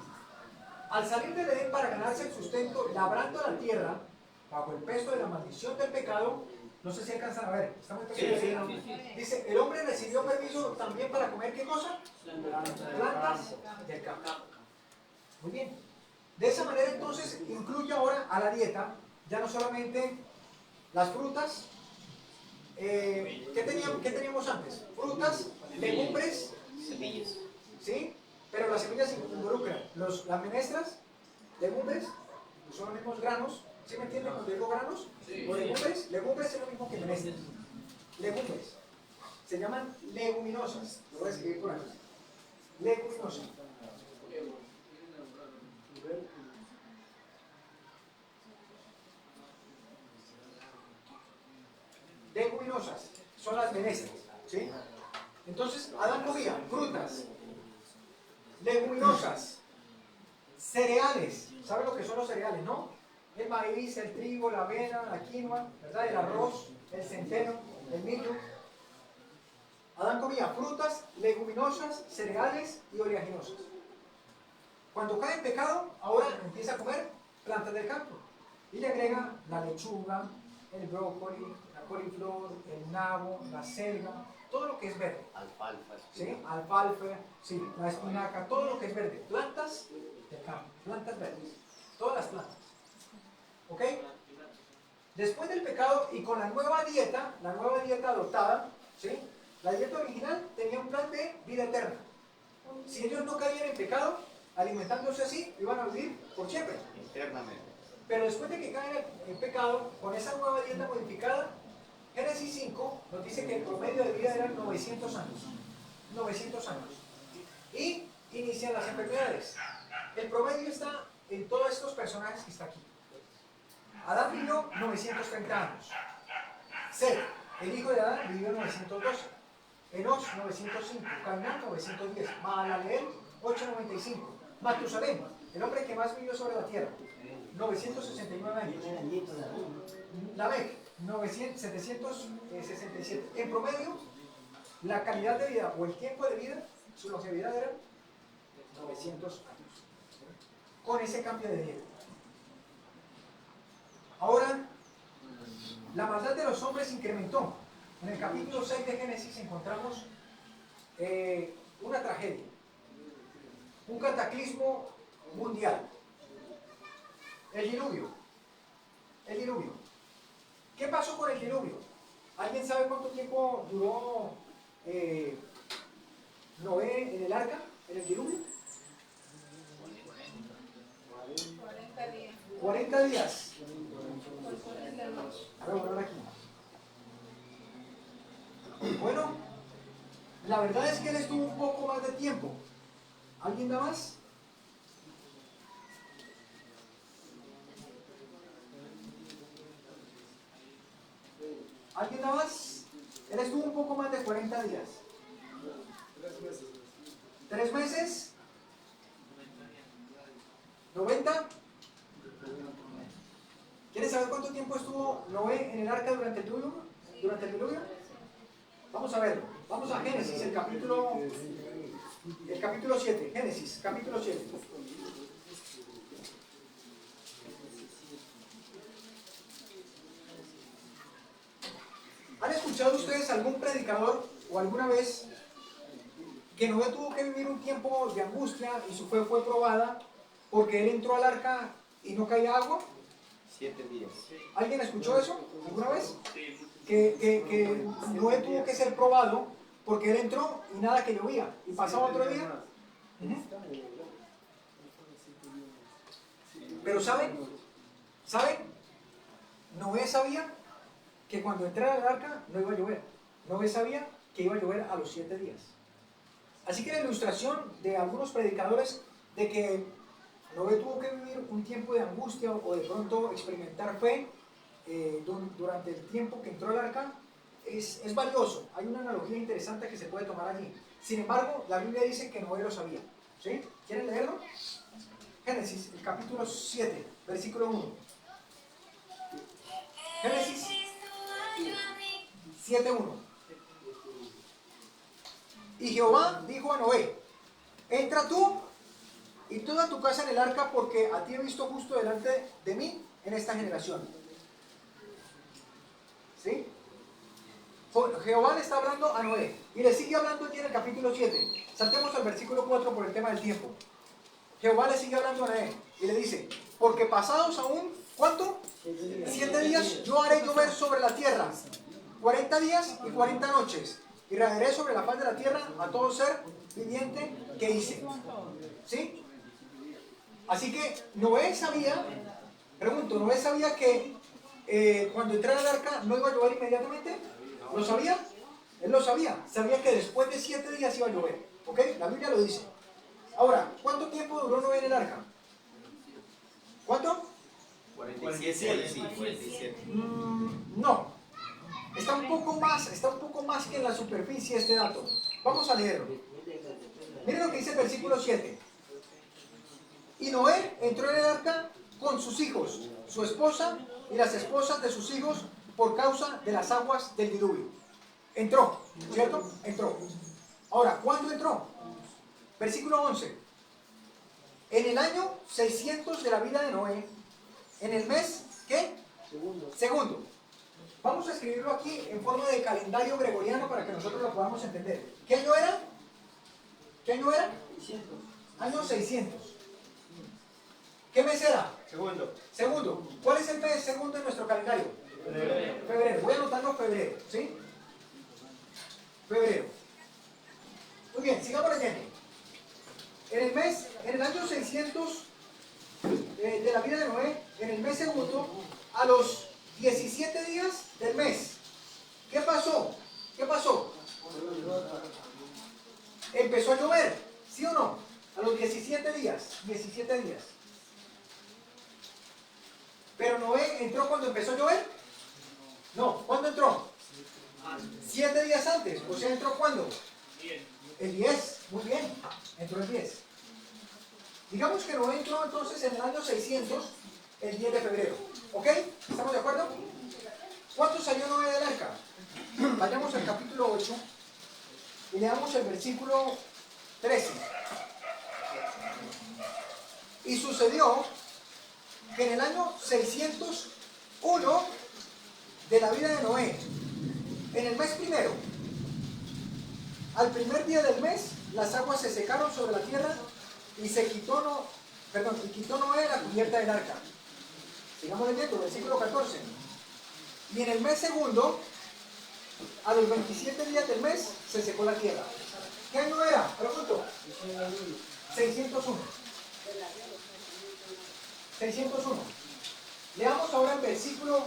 Al salir del Edén para ganarse el sustento, labrando la tierra, bajo el peso de la maldición del pecado, no sé si alcanzan a ver, está muy pequeño. Dice, el hombre recibió permiso también para comer ¿qué cosa? Plantas del campo. Muy bien. De esa manera entonces incluye ahora a la dieta, ya no solamente las frutas, ¿qué teníamos antes? Frutas, legumbres, Semillas. ¿sí? Pero las semillas involucran las menestras, legumbres, son los mismos granos. ¿Sí me entienden cuando digo granos? Sí. O legumbres. Legumbres es lo mismo que menestras. Legumbres. Se llaman leguminosas. Lo voy a escribir por aquí. Leguminosas. Leguminosas son las menestras. ¿Sí? Entonces, Adán comía frutas, leguminosas, cereales. ¿Saben lo que son los cereales, no? El maíz, el trigo, la avena, la quinoa, ¿verdad? El arroz, el centeno, el millo. Adán comía frutas, leguminosas, cereales y oleaginosas. Cuando cae en pecado, ahora empieza a comer plantas del campo. Y le agrega la lechuga, el brócoli, la coliflor, el nabo, la selga, todo lo que es verde. Alfalfa. ¿Sí? Alfalfa, sí, la espinaca, todo lo que es verde. Plantas del campo, plantas verdes. Todas las plantas. ¿Ok? Después del pecado y con la nueva dieta adoptada, ¿sí? La dieta original tenía un plan de vida eterna. Si ellos no caían en pecado, alimentándose así, iban a vivir por siempre. Internamente. Pero después de que caen en pecado, con esa nueva dieta modificada, Génesis 5 nos dice que el promedio de vida eran 900 años. 900 años. Y inician las enfermedades. El promedio está en todos estos personajes que está aquí. Adán vivió 930 años. Set, el hijo de Adán, vivió 912. Enos 905, Cainán 910, Mahalaleel 895, Matusalén, el hombre que más vivió sobre la tierra, 969 años. Lamec, 767. En promedio, la calidad de vida o el tiempo de vida, su longevidad era 900 años. Con ese cambio de vida. Ahora, la maldad de los hombres incrementó. En el capítulo 6 de Génesis encontramos una tragedia, un cataclismo mundial. El diluvio. El diluvio. ¿Qué pasó con el diluvio? ¿Alguien sabe cuánto tiempo duró Noé en el arca, en el diluvio? 40 días. 40 días. Por ponerle luz. A ver, volver aquí. Bueno, la verdad es que él estuvo un poco más de tiempo. ¿Alguien da más? ¿Alguien da más? Él estuvo un poco más de 40 días. 3 meses. 90. ¿Quieren saber cuánto tiempo estuvo Noé en el arca durante el diluvio? ¿Durante el diluvio? Vamos a verlo. Vamos a Génesis, el capítulo 7. Génesis, capítulo 7. ¿Han escuchado ustedes algún predicador o alguna vez que Noé tuvo que vivir un tiempo de angustia y su fe fue probada porque él entró al arca y no caía agua? 7 días. ¿Alguien escuchó eso alguna vez? Que Noé tuvo que ser probado porque él entró y nada que llovía. ¿Y pasaba otro día? Pero ¿saben? Noé sabía que cuando entrara al arca no iba a llover. Noé sabía que iba a llover a los 7 días. Así que la ilustración de algunos predicadores de que Noé tuvo que vivir un tiempo de angustia o de pronto experimentar fe durante el tiempo que entró al arca es valioso. Hay una analogía interesante que se puede tomar allí. Sin embargo, la Biblia dice que Noé lo sabía. ¿Sí? ¿Quieren leerlo? Génesis, el capítulo 7, versículo 1. Génesis 7:1. Y Jehová dijo a Noé: entra tú y toda tu casa en el arca, porque a ti he visto justo delante de mí en esta generación. ¿Sí? Jehová le está hablando a Noé y le sigue hablando aquí en el capítulo 7. Saltemos al versículo 4 por el tema del tiempo. Jehová le sigue hablando a Noé y le dice: porque pasados aún, ¿cuánto? 7 días yo haré llover sobre la tierra, 40 días y 40 noches, y raeré sobre la faz de la tierra a todo ser viviente que hice. ¿Sí? Así que Noé sabía, pregunto, ¿Noé sabía que cuando entrara al arca no iba a llover inmediatamente? ¿Lo sabía? Él lo sabía. Sabía que después de 7 días iba a llover. ¿Ok? La Biblia lo dice. Ahora, ¿cuánto tiempo duró Noé en el arca? ¿Cuánto? 47. No. Está un poco más que en la superficie este dato. Vamos a leerlo. Miren lo que dice el versículo 7. Y Noé entró en el arca con sus hijos, su esposa y las esposas de sus hijos por causa de las aguas del diluvio. Entró, ¿cierto? Entró. Ahora, ¿cuándo entró? Versículo 11. En el año 600 de la vida de Noé, en el mes, ¿qué? Segundo. Vamos a escribirlo aquí en forma de calendario gregoriano para que nosotros lo podamos entender. ¿Qué año era? ¿Qué año era? 600. Año 600. ¿Qué mes era? Segundo. ¿Cuál es el mes segundo en nuestro calendario? Febrero. Voy a anotarlo febrero, ¿sí? Febrero. Muy bien, sigamos leyendo. En el año 600 de la vida de Noé, en el mes segundo, a los 17 días del mes, ¿qué pasó? Empezó a llover, ¿sí o no? A los 17 días. Pero Noé entró cuando empezó a llover. No, ¿cuándo entró? 7 días antes. O sea, ¿entró cuándo? El 10. Muy bien, entró el 10. Digamos que Noé entró entonces en el año 600, el 10 de febrero. ¿Ok? ¿Estamos de acuerdo? ¿Cuánto salió Noé del arca? Vayamos al capítulo 8 y leamos el versículo 13. Y sucedió que en el año 601 de la vida de Noé, en el mes primero, al primer día del mes, las aguas se secaron sobre la tierra y se quitó, quitó Noé la cubierta del arca. Sigamos leyendo, versículo 14. Y en el mes segundo, a los 27 días del mes, se secó la tierra. ¿Qué año era? Pregunto. 601. 601. Leamos ahora el versículo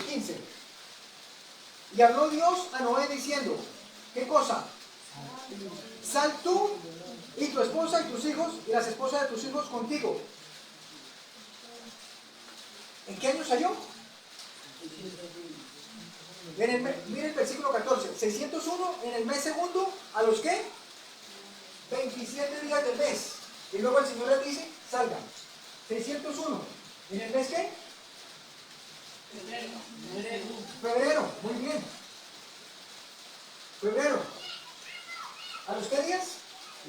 15. Y habló Dios a Noé diciendo, ¿qué cosa? Sal tú y tu esposa y tus hijos y las esposas de tus hijos contigo. ¿En qué año salió? Miren el versículo 14. 601 en el mes segundo, ¿a los qué? 27 días del mes. Y luego el Señor les dice, salgan. 601. ¿En el mes qué? Febrero. Muy bien. Febrero. ¿A los qué días?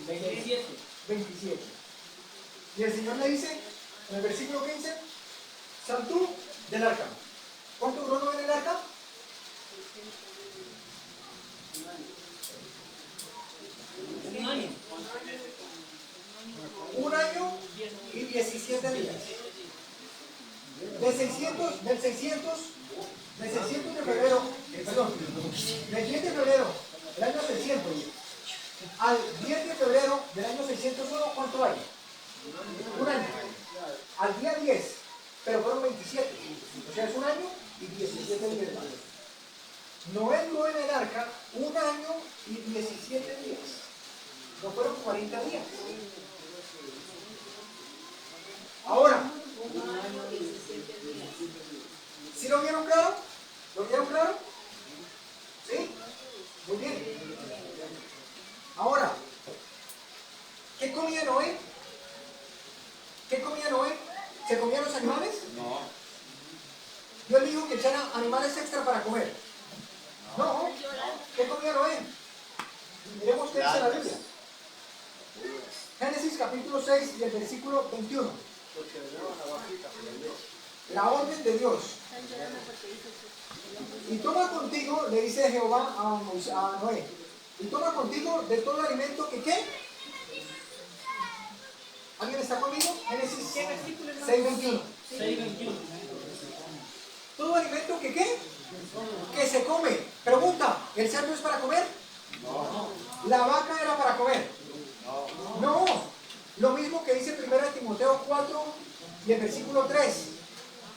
27. Y el Señor le dice, en el versículo 15, sal tú del arca. ¿Cuánto duró Noé en el arca? Un año y 17 días. Del 600 de febrero, del 10 de febrero del año 600 al 10 de febrero del año 601, ¿cuánto hay? Un año. Al día 10, pero fueron 27. O sea, es un año y 17 días. Noé duró en el arca un año y 17 días. No fueron 40 días. Ahora, ¿sí lo vieron claro? ¿Lo vieron claro? ¿Sí? Muy bien. Ahora, ¿qué comía Noé? ¿Qué comía Noé? ¿Se comían los animales? No. Dios le dijo que echara animales extra para comer. No. ¿Qué comía Noé? Miremos qué dice la Biblia. Génesis capítulo 6 y el versículo 21. La orden de Dios. Y toma contigo, le dice Jehová a Noé, y toma contigo de todo alimento que ¿qué? ¿Alguien está conmigo? Génesis 6:21. Todo alimento que ¿qué? Que se come. Pregunta, ¿el cerdo es para comer? No. ¿La vaca era para comer? No. Lo mismo que dice 1 Timoteo 4 y el versículo 3.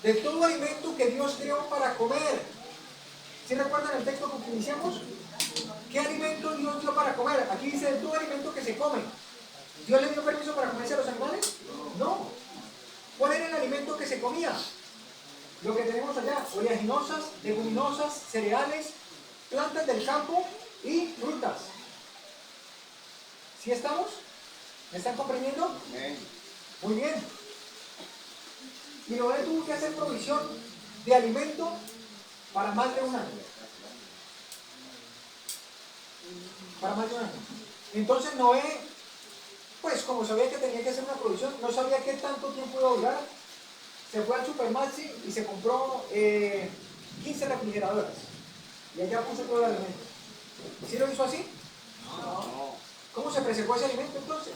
De todo alimento que Dios creó para comer. ¿Sí recuerdan el texto con que iniciamos? ¿Qué alimento Dios dio para comer? Aquí dice de todo alimento que se come. ¿Dios le dio permiso para comerse a los animales? No. ¿Cuál era el alimento que se comía? Lo que tenemos allá, oleaginosas, leguminosas, cereales, plantas del campo y frutas. ¿Sí estamos? ¿Me están comprendiendo? Amén. Muy bien. Y Noé tuvo que hacer provisión de alimento para más de un año. Para más de un año. Entonces Noé, pues como sabía que tenía que hacer una provisión, no sabía qué tanto tiempo iba a durar, se fue al Supermaxi y se compró 15 refrigeradoras. Y allá puso todo el alimento. ¿Sí lo hizo así? No. ¿Cómo se preservó ese alimento entonces?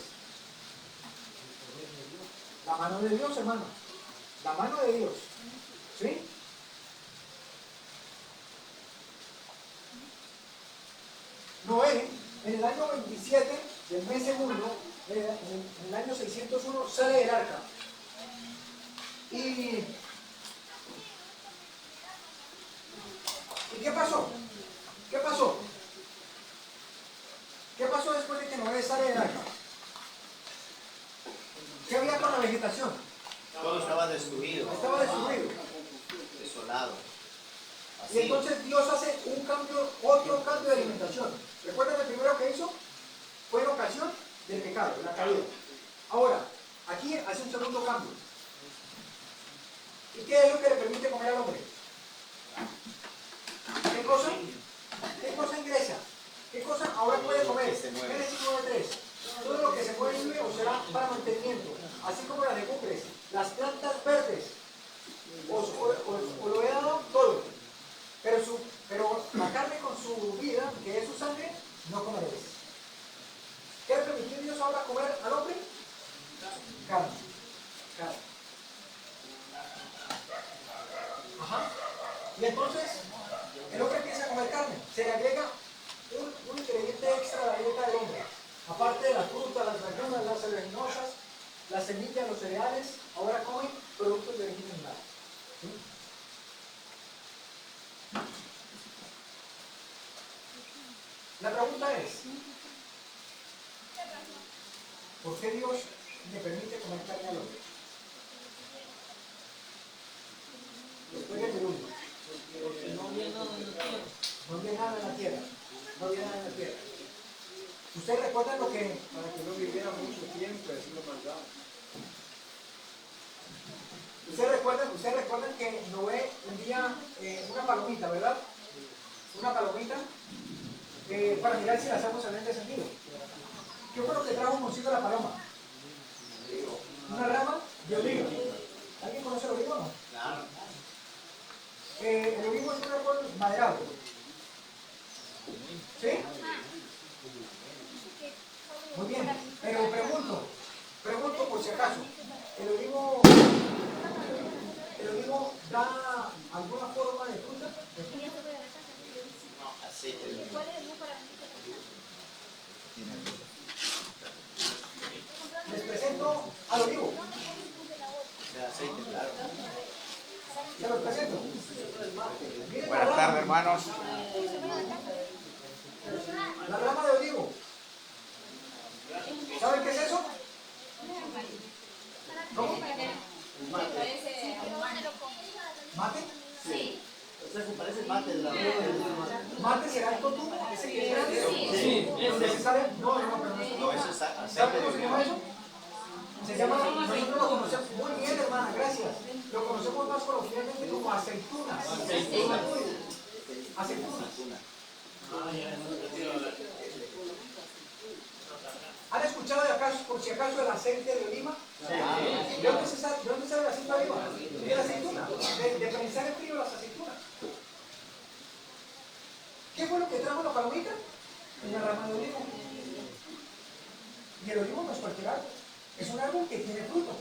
La mano de Dios, hermano. La mano de Dios. ¿Sí? Noé, en el año 27 del mes segundo, en el año 601, sale del arca. ¿Y qué pasó? ¿Qué pasó? ¿Qué pasó después de que Noé sale del arca? ¿Qué había con la vegetación? Todo estaba destruido, Estaba destruido. desolado. Y entonces Dios hace un cambio, otro cambio de alimentación. ¿Recuerdan el primero que hizo? Fue en ocasión del pecado, la caída. Ahora, aquí hace un segundo cambio. ¿Y qué es lo que le permite comer al hombre? ¿Qué cosa? ¿Qué cosa ingresa? ¿Qué cosa ahora puede comer? Génesis 9:3. Todo lo que se mueve vive o será para mantenimiento, así como las legumbres, las plantas verdes. Os lo he dado todo. Pero la carne con su vida, que es su sangre, no comeréis. ¿Qué le permitió Dios ahora comer al hombre? Carne. Carne. Ajá. Y entonces, el hombre empieza a comer carne. Se le agrega un ingrediente extra a la dieta del hombre. Aparte de la fruta, las verduras, las oleaginosas, las semillas, los cereales, ahora comen productos de origen animal. ¿Sí? La pregunta es, ¿por qué Dios le permite comer carne al hombre? Después del diluvio. Porque no había nada en la tierra. No había nada en la tierra. No había nada en la tierra. ¿Ustedes recuerdan lo que... Para que no viviera mucho tiempo, así lo mandaba. ¿Ustedes recuerdan que Noé envía una palomita, ¿verdad? Una palomita para mirar si las aguas habían descendido. ¿Qué fue lo que trajo consigo la paloma? Una rama de olivo. ¿Alguien conoce el olivo o no? Claro. El olivo es un árbol maderado. ¿Sí? Muy bien, pero pregunto por si acaso, ¿el olivo da alguna forma de fruta? No, aceite. Les presento al olivo. De aceite, claro. Se los presento. Miren Buenas tardes, hermanos. la rama de olivo. ¿Saben qué es eso? ¿Cómo? ¿Mate? Sí. O sea, se parece el mate de la ¿Mate será el totú? ¿Ese que es grande? Sí, ¿Donde se sale? No, pero no es No, eso es ¿Sabe aceite cómo de se llama oliva. eso? Se llama, nosotros lo conocemos, muy bien hermana, gracias. Lo conocemos más coloquialmente como aceitunas. Aceitunas. ¿Han escuchado de acaso, por si acaso, el aceite de oliva? ¿De dónde sale el aceite de oliva? De la aceituna, de prensar en frío las aceitunas. ¿Qué fue lo que trajo la palomita? Una rama de olivo. Y el olivo no es cualquier árbol, es un árbol que tiene fruto.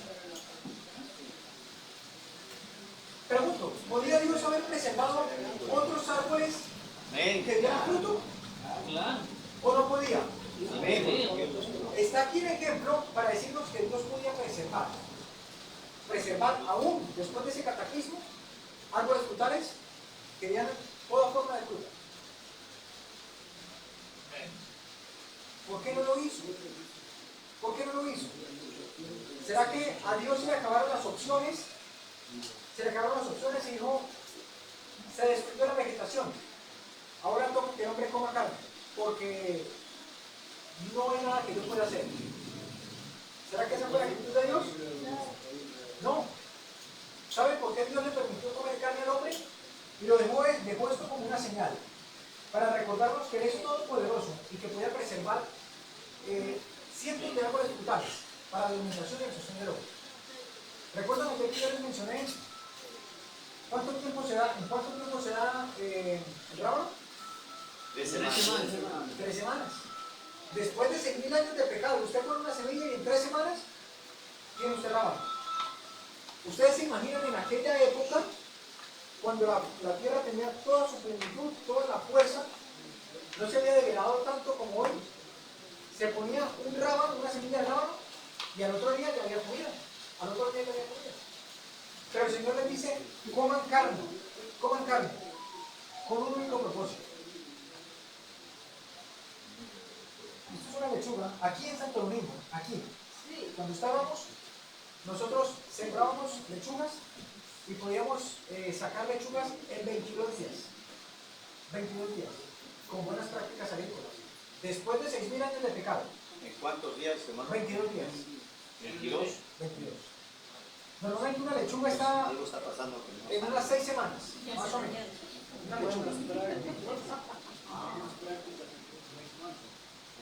Pregunto, ¿podría Dios haber preservado otros árboles Amén. que dieran fruto? Claro. ¿O no podía? Amén. Está aquí el ejemplo para decirnos que Dios podía preservar aún después de ese cataclismo árboles frutales que dieran toda forma de fruta. ¿Por qué no lo hizo? ¿Por qué no lo hizo? ¿Será que a Dios se le acabaron las opciones? Se le acabaron las opciones y dijo, se destruyó la vegetación. Ahora toca que el hombre coma carne, porque no hay nada que Dios pueda hacer. ¿Será que esa fue la actitud de Dios? No. ¿Saben por qué Dios le permitió comer carne al hombre? Y lo dejó esto como una señal, para recordarnos que Él es todopoderoso y que puede preservar cientos de árboles frutales para la alimentación y el sostén del hombre. ¿Recuerdan que yo les mencioné en cuánto tiempo se da el rábano? 3 semanas. 3 semanas. Después de 6.000 años de pecado, usted pone una semilla y en 3 semanas tiene usted rábano. Ustedes se imaginan en aquella época, cuando la tierra tenía toda su plenitud, toda la fuerza, no se había degradado tanto como hoy. Se ponía un rábano, una semilla de rábano, y al otro día ya había comida. Al otro día ya había comida. Pero el Señor les dice, coman carne, con un único propósito. Esto es una lechuga, aquí en Santo Domingo, aquí, cuando estábamos, nosotros sembrábamos lechugas y podíamos sacar lechugas en 22 días. 22 días, con buenas prácticas agrícolas. Después de 6.000 años de pecado. ¿En cuántos días, hermano? 22 días. 22. 22. Normalmente una lechuga está Algo está pasando. Que en no. unas 6 semanas, más o menos. Una lechuga.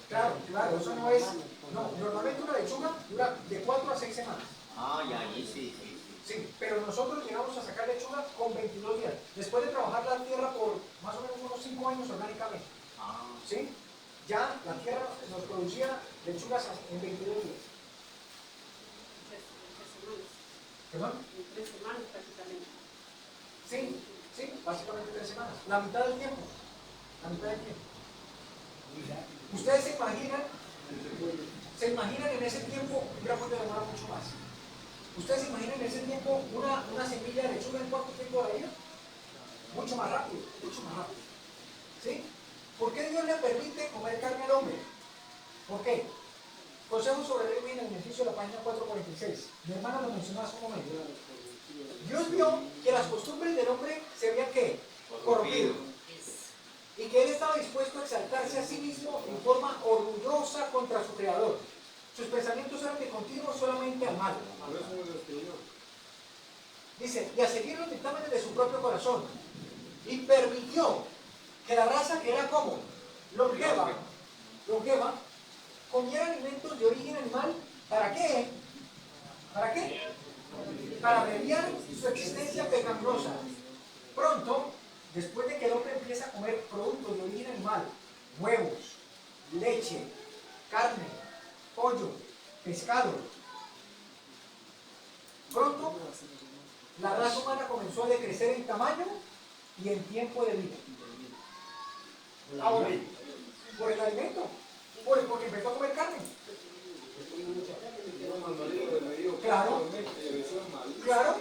Claro, eso no es. No, normalmente una lechuga dura de 4 a 6 semanas. Ah, ya, ahí sí, sí. Sí, pero nosotros llegamos a sacar lechuga con 22 días. Después de trabajar la tierra por más o menos unos 5 años orgánicamente. Ah, ¿Sí? Ya la tierra nos producía lechugas en 22 días. ¿Perdón? En 3 semanas prácticamente. Sí, básicamente 3 semanas. La mitad del tiempo. La mitad del tiempo. Ustedes se imaginan en ese tiempo, hubiera podido demorar mucho más. Ustedes se imaginan en ese tiempo una semilla de lechuga en cuánto tiempo daría? Mucho más rápido, mucho más rápido. ¿Sí? ¿Por qué Dios le permite comer carne al hombre? ¿Por qué? Consejo sobre el bien alimenticio de la página 446. Mi hermana lo mencionó hace un momento. Dios vio que las costumbres del hombre se habían ¿qué? Corrompido. Y que él estaba dispuesto a exaltarse a sí mismo en forma orgullosa contra su creador. Sus pensamientos eran de continuo solamente al mal. Dice, y a seguir los dictámenes de su propio corazón. Y permitió que la raza que era como longeva, comiera alimentos de origen animal. ¿Para qué? ¿Para qué? Para abreviar su existencia pecaminosa. Pronto, después de que el hombre empieza a comer productos de origen animal, huevos, leche, carne, pollo, pescado, pronto la raza humana comenzó a decrecer en tamaño y en tiempo de vida. Ahora, por el alimento, porque empezó a comer carne. Claro.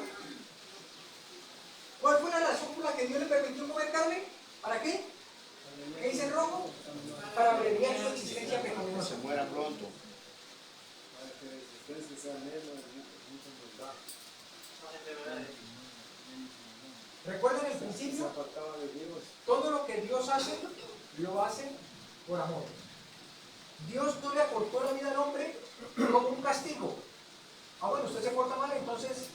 ¿Cuál fue la razón por la que Dios le permitió comer carne? ¿Para qué? ¿Qué dice el rojo? Para abreviar su existencia pecaminosa. se muera pronto. Recuerden el principio, todo lo que Dios hace, lo hace por amor. Dios no le aportó la vida al hombre como un castigo. Ah, bueno, usted se porta mal, entonces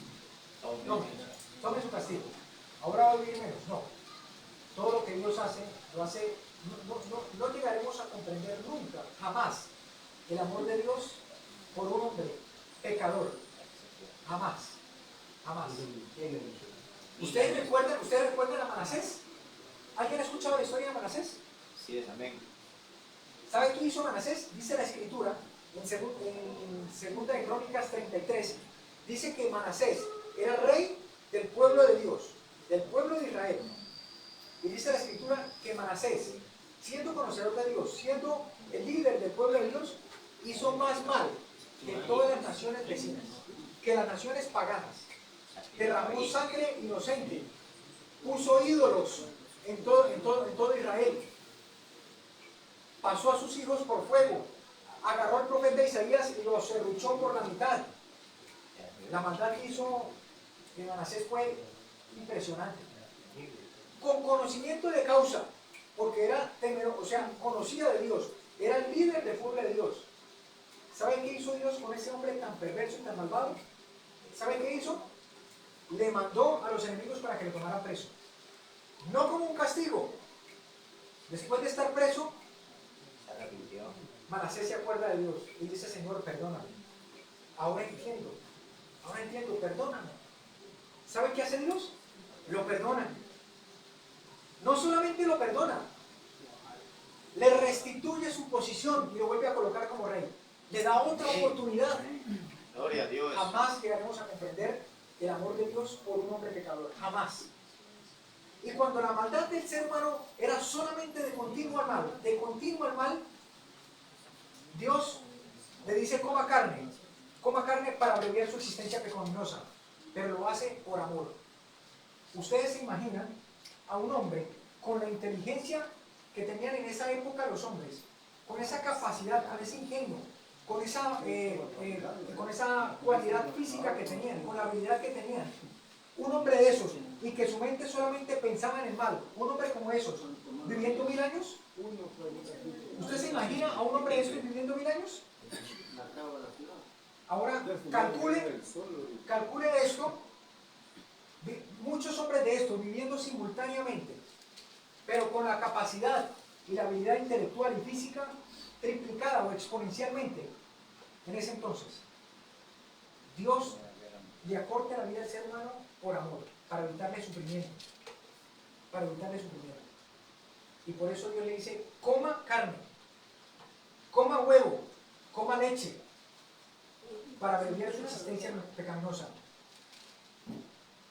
tome su castigo. Ahora va a vivir menos. No. Todo lo que Dios hace, lo hace. No llegaremos a comprender nunca, jamás, el amor de Dios por un hombre pecador. Jamás. Jamás. ¿Ustedes recuerdan a Manasés? ¿Alguien ha escuchado la historia de Manasés? Sí, es amén. ¿Sabe qué hizo Manasés? Dice la escritura, en segunda de Crónicas 33, dice que Manasés era rey del pueblo de Dios, del pueblo de Israel. Y dice la escritura que Manasés, siendo conocedor de Dios, siendo el líder del pueblo de Dios, hizo más mal que todas las naciones vecinas, que las naciones paganas. Derramó sangre inocente, puso ídolos en todo Israel, pasó a sus hijos por fuego, agarró al profeta Isaías y los serruchó por la mitad. La maldad que hizo Manasés fue impresionante. Con conocimiento de causa, porque era temeroso, o sea, conocía de Dios, era el líder del pueblo de Dios. ¿Saben qué hizo Dios con ese hombre tan perverso y tan malvado? ¿Saben qué hizo? Le mandó a los enemigos para que le tomaran preso. No como un castigo. Después de estar preso, Manasés se acuerda de Dios y dice: Señor, perdóname. Ahora entiendo, perdóname. ¿Sabe qué hace Dios? Lo perdona. No solamente lo perdona, le restituye su posición y lo vuelve a colocar como rey. Le da otra oportunidad. Gloria a Dios. Jamás llegaremos a comprender el amor de Dios por un hombre pecador. Jamás. Y cuando la maldad del ser humano era solamente de continuo al mal, Dios le dice: coma carne para abreviar su existencia pecaminosa, pero lo hace por amor. Ustedes se imaginan a un hombre con la inteligencia que tenían en esa época los hombres, con esa capacidad, con ese ingenio, con esa cualidad física que tenían, con la habilidad que tenían. Un hombre de esos, y que su mente solamente pensaba en el mal, un hombre como esos, viviendo 1000 años. ¿Usted se imagina a un hombre de esos viviendo 1000 años? Ahora, calcule esto, muchos hombres de estos viviendo simultáneamente, pero con la capacidad y la habilidad intelectual y física triplicada o exponencialmente en ese entonces. Dios le acorta la vida al ser humano por amor, para evitarle sufrimiento, para evitarle sufrimiento. Y por eso Dios le dice, coma carne, coma huevo, coma leche, para abreviar su existencia pecaminosa.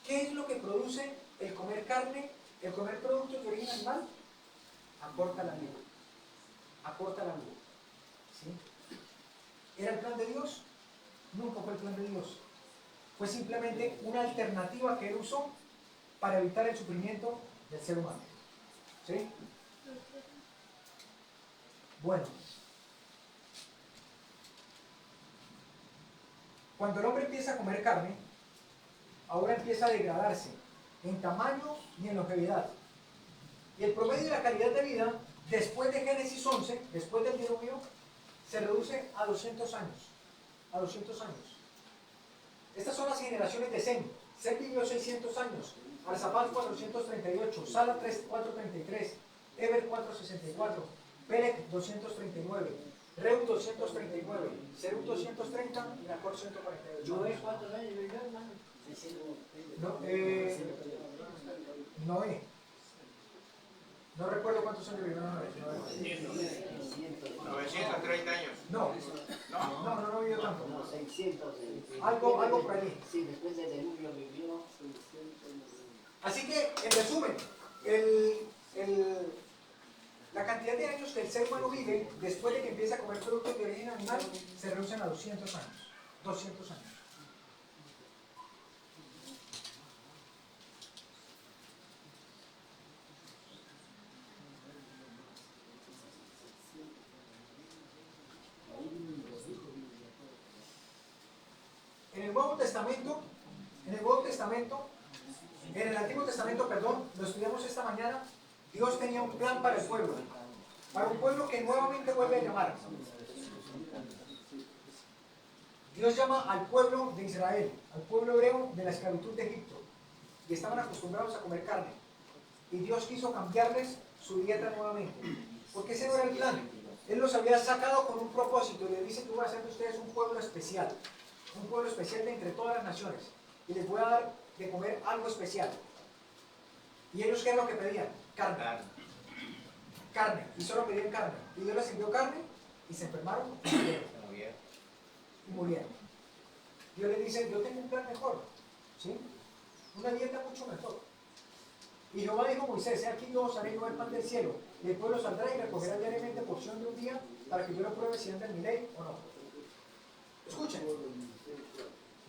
¿Qué es lo que produce el comer carne, el comer productos de origen animal? Acorta la vida. Acorta la vida. ¿Sí? ¿Era el plan de Dios? Nunca fue el plan de Dios. Fue simplemente una alternativa que Él usó para evitar el sufrimiento del ser humano. ¿Sí? Bueno. Cuando el hombre empieza a comer carne, ahora empieza a degradarse en tamaño y en longevidad. Y el promedio de la calidad de vida, después de Génesis 11, después del diluvio, se reduce a 200 años. A 200 años. Estas son las generaciones de Sem. Sem vivió 600 años. Arzabad 438. Sala 433. Eber 464. Pelec 239. Reu 239. Serug 230. Y Nacor 148. ¿Noé cuántos años vivió, hermano? Noé. No recuerdo cuántos años vivió Noé. 930 años. No vivió tanto. No, 600. Algo por allí. Sí, después del diluvio vivió 600. Así que, en resumen, la cantidad de años que el ser humano vive después de que empieza a comer productos de origen animal se reducen a 200 años. 200 años. En el Antiguo Testamento, perdón, lo estudiamos esta mañana, Dios tenía un plan para el pueblo, para un pueblo que nuevamente vuelve a llamar. Dios llama al pueblo de Israel, al pueblo hebreo de la esclavitud de Egipto, y estaban acostumbrados a comer carne, y Dios quiso cambiarles su dieta nuevamente, porque ese no era el plan. Él los había sacado con un propósito, y les dice que voy a hacer de ustedes un pueblo especial de entre todas las naciones, y les voy a dar de comer algo especial. ¿Y ellos qué es lo que pedían? Carne, y solo pedían carne. Y Dios les envió carne, y se enfermaron y murieron. Dios les dice, yo tengo un plan mejor, ¿sí? Una dieta mucho mejor. Y Jehová dijo a Moisés, aquí yo os haré llover pan del cielo, y el pueblo saldrá y recogerá diariamente porción de un día, para que yo lo pruebe si anda en mi ley o no. Escuchen,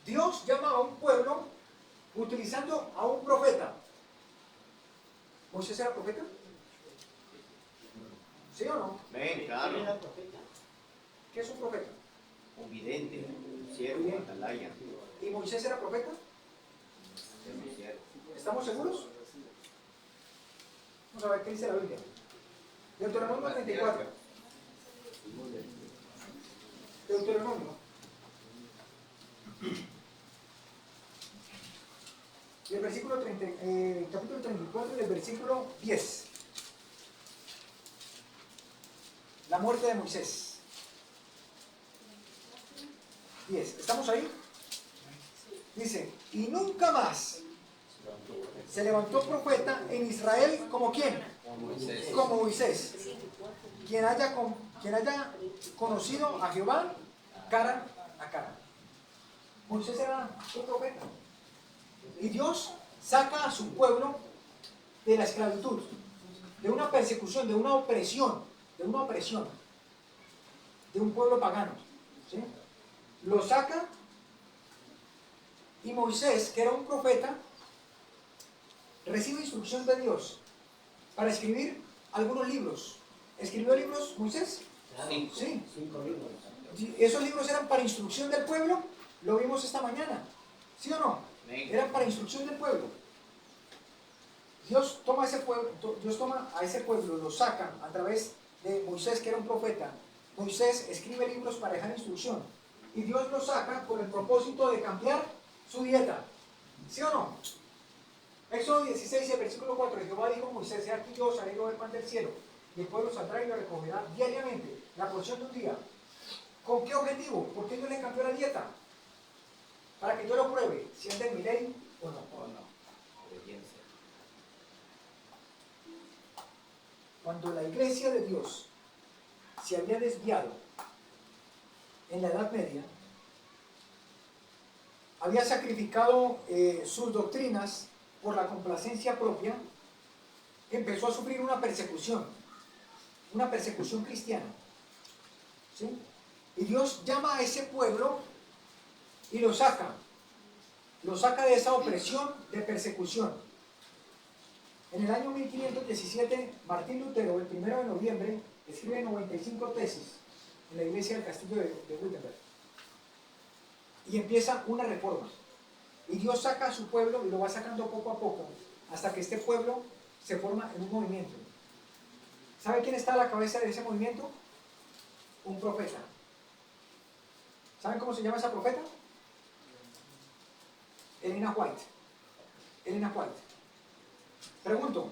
Dios llama a un pueblo utilizando a un profeta. ¿Moisés era profeta? ¿Sí o no? Ven, claro. ¿Qué es un profeta? Un vidente, siervo, atalaya. ¿Y Moisés era profeta? ¿Estamos seguros? Vamos a ver qué dice la Biblia. Deuteronomio 34. Deuteronomio. Y el versículo capítulo 34 y el versículo 10. La muerte de Moisés. 10. ¿Estamos ahí? Dice, y nunca más se levantó profeta en Israel como quién? Como Moisés. Quien haya conocido a Jehová cara a cara. Moisés era un profeta. Y Dios saca a su pueblo de la esclavitud, de una persecución, de una opresión, de un pueblo pagano. ¿Sí? Lo saca y Moisés, que era un profeta, recibe instrucción de Dios para escribir algunos libros. ¿Escribió libros Moisés? Cinco. Sí. 5 libros. Esos libros eran para instrucción del pueblo, lo vimos esta mañana. ¿Sí o no? Amén. Eran para instrucción del pueblo. Dios toma a ese pueblo, lo saca a través de Moisés, que era un profeta. Moisés escribe libros para dejar instrucción. Y Dios lo saca con el propósito de cambiar su dieta. ¿Sí o no? Éxodo 16, el versículo 4. Jehová dijo a Moisés: he aquí yo os haré llover pan del cielo, y el pueblo saldrá y lo recogerá diariamente, la porción de un día. ¿Con qué objetivo? ¿Por qué Dios le cambió la dieta? Para que yo lo pruebe, si anda en mi ley o no. Obediencia. Cuando la iglesia de Dios se había desviado en la Edad Media, había sacrificado sus doctrinas por la complacencia propia, empezó a sufrir una persecución cristiana. ¿Sí? Y Dios llama a ese pueblo y lo saca de esa opresión de persecución. En el año 1517, Martín Lutero, el 1 de noviembre, escribe 95 tesis en la iglesia del castillo de Wittenberg. Y empieza una reforma. Y Dios saca a su pueblo y lo va sacando poco a poco, hasta que este pueblo se forma en un movimiento. ¿Sabe quién está a la cabeza de ese movimiento? Un profeta. ¿Saben cómo se llama esa profeta? Elena White. Elena White. Pregunto,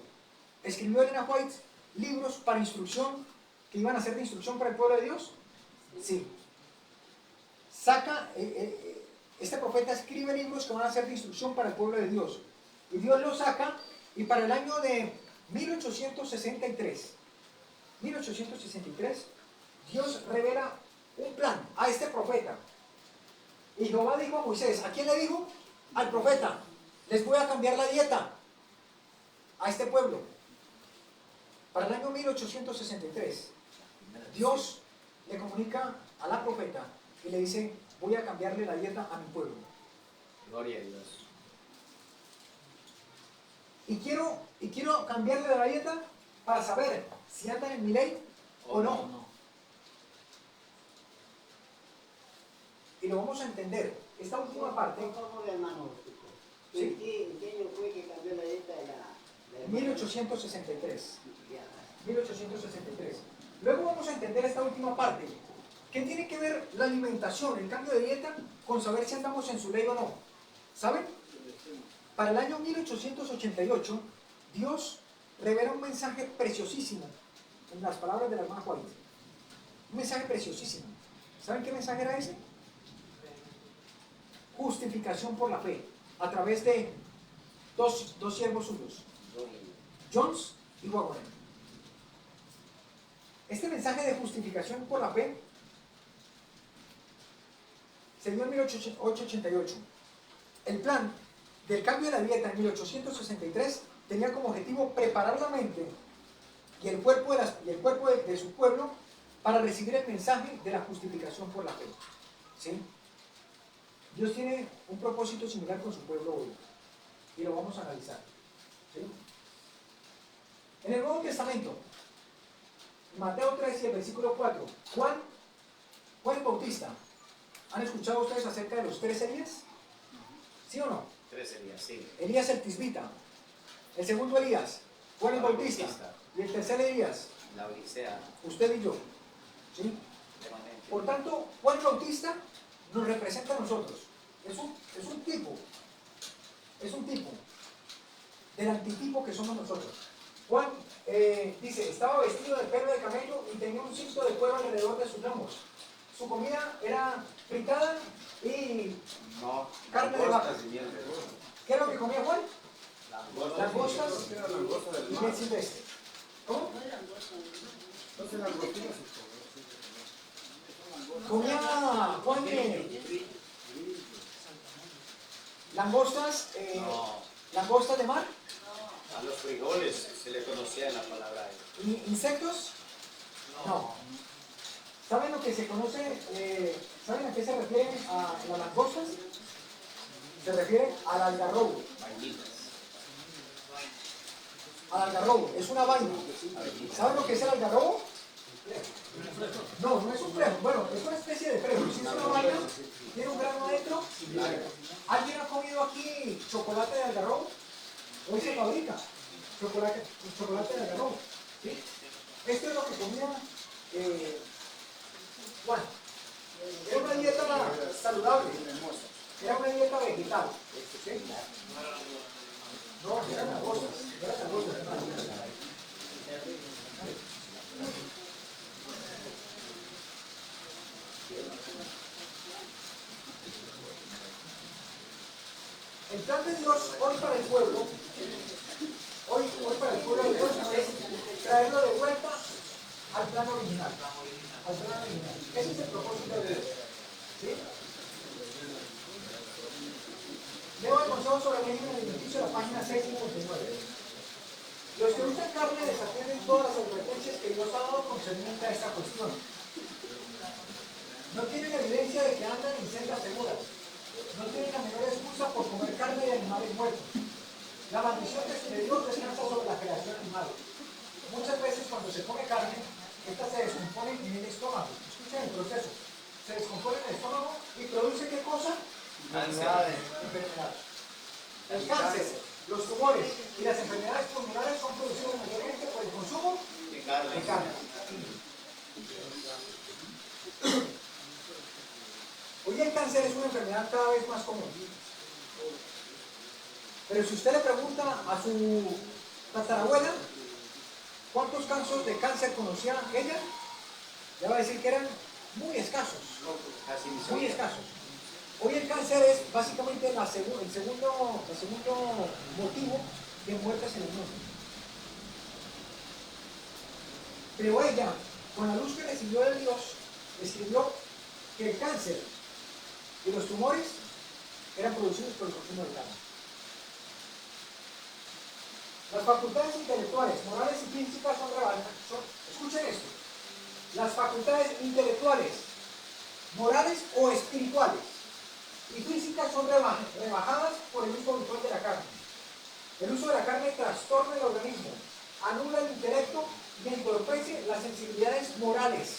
¿escribió Elena White libros para instrucción que iban a ser de instrucción para el pueblo de Dios? Sí. Este profeta escribe libros que van a ser de instrucción para el pueblo de Dios. Y Dios los saca, y para el año de 1863, Dios revela un plan a este profeta. Y Jehová dijo a Moisés, ¿a quién le dijo? Al profeta: les voy a cambiar la dieta a este pueblo. Para el año 1863, Dios le comunica a la profeta y le dice: voy a cambiarle la dieta a mi pueblo. Gloria a Dios. Y quiero cambiarle la dieta para saber si andan en mi ley o no. Y lo vamos a entender. Esta última parte, Por favor, hermano. Sí. ¿En qué año fue que cambió la dieta de la 1863. 1863. Luego vamos a entender esta última parte. ¿Qué tiene que ver la alimentación, el cambio de dieta, con saber si andamos en su ley o no? ¿Saben? Para el año 1888, Dios revela un mensaje preciosísimo en las palabras de la hermana White. Un mensaje preciosísimo. ¿Saben qué mensaje era ese? Justificación por la fe, a través de dos siervos suyos, Jones y Wagner. Este mensaje de justificación por la fe se dio en 1888. El plan del cambio de la dieta en 1863 tenía como objetivo preparar la mente y el cuerpo de su pueblo para recibir el mensaje de la justificación por la fe. ¿Sí? Dios tiene un propósito similar con su pueblo hoy, y lo vamos a analizar. ¿Sí? En el Nuevo Testamento, Mateo 13, el versículo 4, Juan el Bautista. ¿Han escuchado ustedes acerca de los 3 Elías? ¿Sí o no? 3 Elías, sí. Elías el Tisbita, el segundo Elías, Juan el Bautista, y el tercer Elías, La Odisea. usted y yo. ¿Sí? Permanente. Por tanto, Juan el Bautista nos representa a nosotros. Es un tipo del antitipo que somos nosotros. Juan dice: estaba vestido de pelo de camello y tenía un cinto de cuero alrededor de sus lomos. Su comida era fritada y carne de vaca. ¿Qué es lo que comía Juan? Langostas y miel silvestre. ¿Cómo? Comía Juan langostas, langostas de mar. A los frijoles se le conocía en la palabra. ¿Insectos? No. ¿Saben lo que se conoce? ¿Saben a qué se refieren a las langostas? Se refiere al algarrobo. Vainitas. Al algarrobo, es una vaina. ¿Saben lo que es el algarrobo? No, no es un freno. Bueno, es una especie de freno. Si es una vaina, tiene un grano adentro. ¿Alguien ha comido aquí chocolate de algarrobo? Hoy se fabrica chocolate de algarrobo. ¿Sí? Esto es lo que comía Juan. Era una dieta saludable. Era una dieta vegetal. ¿Sí? No, eran langostas. Eran langostas, hermano. El plan de Dios hoy para el pueblo, hoy para el pueblo de Dios es traerlo de vuelta al plan original. Al plan original. Ese es el propósito de Dios. ¿Sí? Leo el consejo sobre el régimen alimenticio, la página 659. Los que usan carne desatienden todas las advertencias que Dios ha dado concerniente a esta cuestión. No tienen evidencia de que andan en sendas seguras. No tienen la menor excusa por comer carne de animales muertos. La maldición de Dios descansa sobre la creación animal. Muchas veces cuando se come carne, esta se descompone en el estómago. Escuchen el proceso. Se descompone en el estómago y produce ¿qué cosa? Enfermedades. El cáncer, los tumores y las enfermedades pulmonares son producidos mayormente por el consumo de carne. Hoy el cáncer es una enfermedad cada vez más común. Pero si usted le pregunta a su tatarabuela cuántos casos de cáncer conocía ella, le va a decir que eran muy escasos. Muy escasos. Hoy el cáncer es básicamente el segundo motivo de muertes en el mundo. Pero ella, con la luz que recibió de Dios, escribió que el cáncer y los tumores eran producidos por el consumo de carne. Las facultades intelectuales, morales y físicas escuchen esto, las facultades intelectuales, morales o espirituales y físicas son rebajadas por el uso habitual de la carne. El uso de la carne trastorna el organismo, anula el intelecto y entorpece las sensibilidades morales.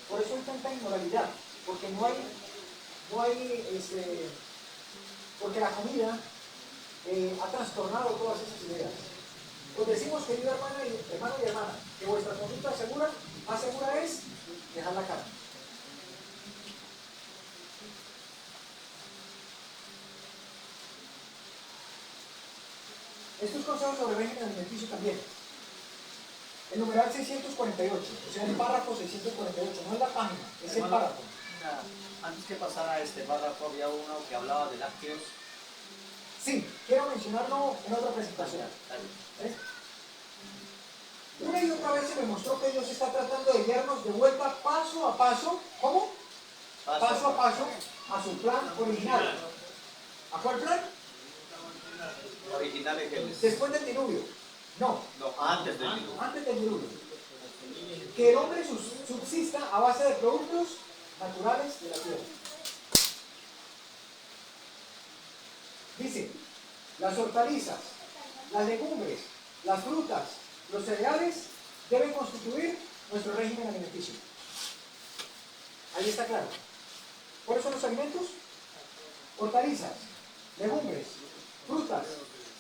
Por eso hay tanta inmoralidad, porque porque la comida ha trastornado todas esas ideas. Pues decimos, querido hermano y hermana, que vuestra conducta más segura es dejar la carne. Estos consejos sobre régimen alimenticio también. El numeral 648, o sea, el párrafo 648, no es la página, es el párrafo. Antes que pasara a este párrafo, había uno que hablaba de lácteos. Sí, quiero mencionarlo en otra presentación. ¿Ves? Una y otra vez se me mostró que Dios está tratando de guiarnos de vuelta paso a paso. ¿Cómo? Paso a paso a su plan original. ¿A cuál plan? Original en Génesis. Después del diluvio. No, Antes del diluvio. antes del diluvio. Que el hombre subsista a base de productos naturales de la tierra. Dice, las hortalizas, las legumbres, las frutas, los cereales deben constituir nuestro régimen alimenticio. Ahí está claro. ¿Cuáles son los alimentos? Hortalizas, legumbres, frutas,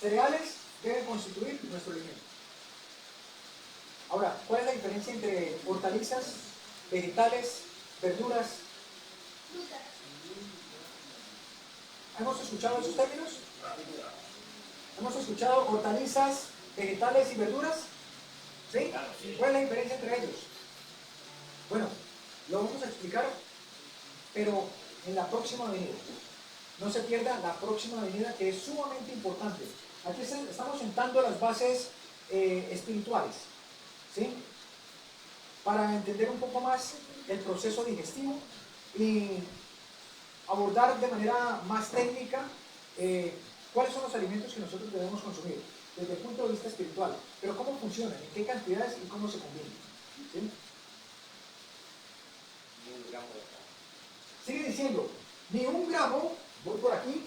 cereales deben constituir nuestro alimento. Ahora, ¿cuál es la diferencia entre hortalizas, vegetales, verduras? ¿Hemos escuchado esos términos? ¿Hemos escuchado hortalizas, vegetales y verduras? ¿Sí? ¿Cuál es la diferencia entre ellos? Bueno, lo vamos a explicar, pero en la próxima avenida. No se pierda la próxima avenida, que es sumamente importante. Aquí estamos sentando las bases espirituales, ¿sí? Para entender un poco más el proceso digestivo y abordar de manera más técnica cuáles son los alimentos que nosotros debemos consumir desde el punto de vista espiritual, pero cómo funcionan, en qué cantidades y cómo se combinan, ¿sí? Sigue diciendo, ni un gramo, voy por aquí,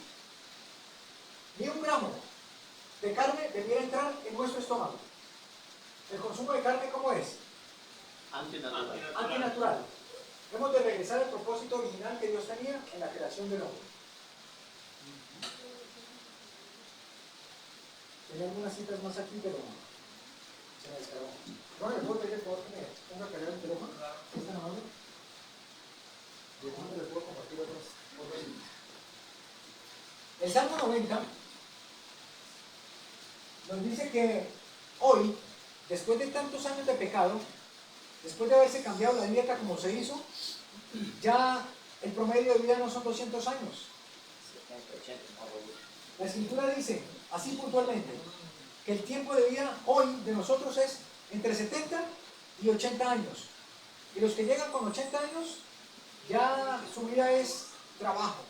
ni un gramo de carne debiera entrar en nuestro estómago. El consumo de carne, ¿cómo es? Antinatural. Antinatural. Hemos de regresar al propósito original que Dios tenía en la creación del hombre. Tenía algunas citas más aquí, pero se me descargó. Bueno, le puedo pedir por favor que me ponga a cargar el teléfono. ¿Es tan amable? ¿De dónde le puedo compartir otras citas? El Salmo 90 nos dice que hoy, después de tantos años de pecado, después de haberse cambiado la dieta como se hizo, ya el promedio de vida no son 200 años. La Escritura dice, así puntualmente, que el tiempo de vida hoy de nosotros es entre 70 y 80 años. Y los que llegan con 80 años, ya su vida es trabajo,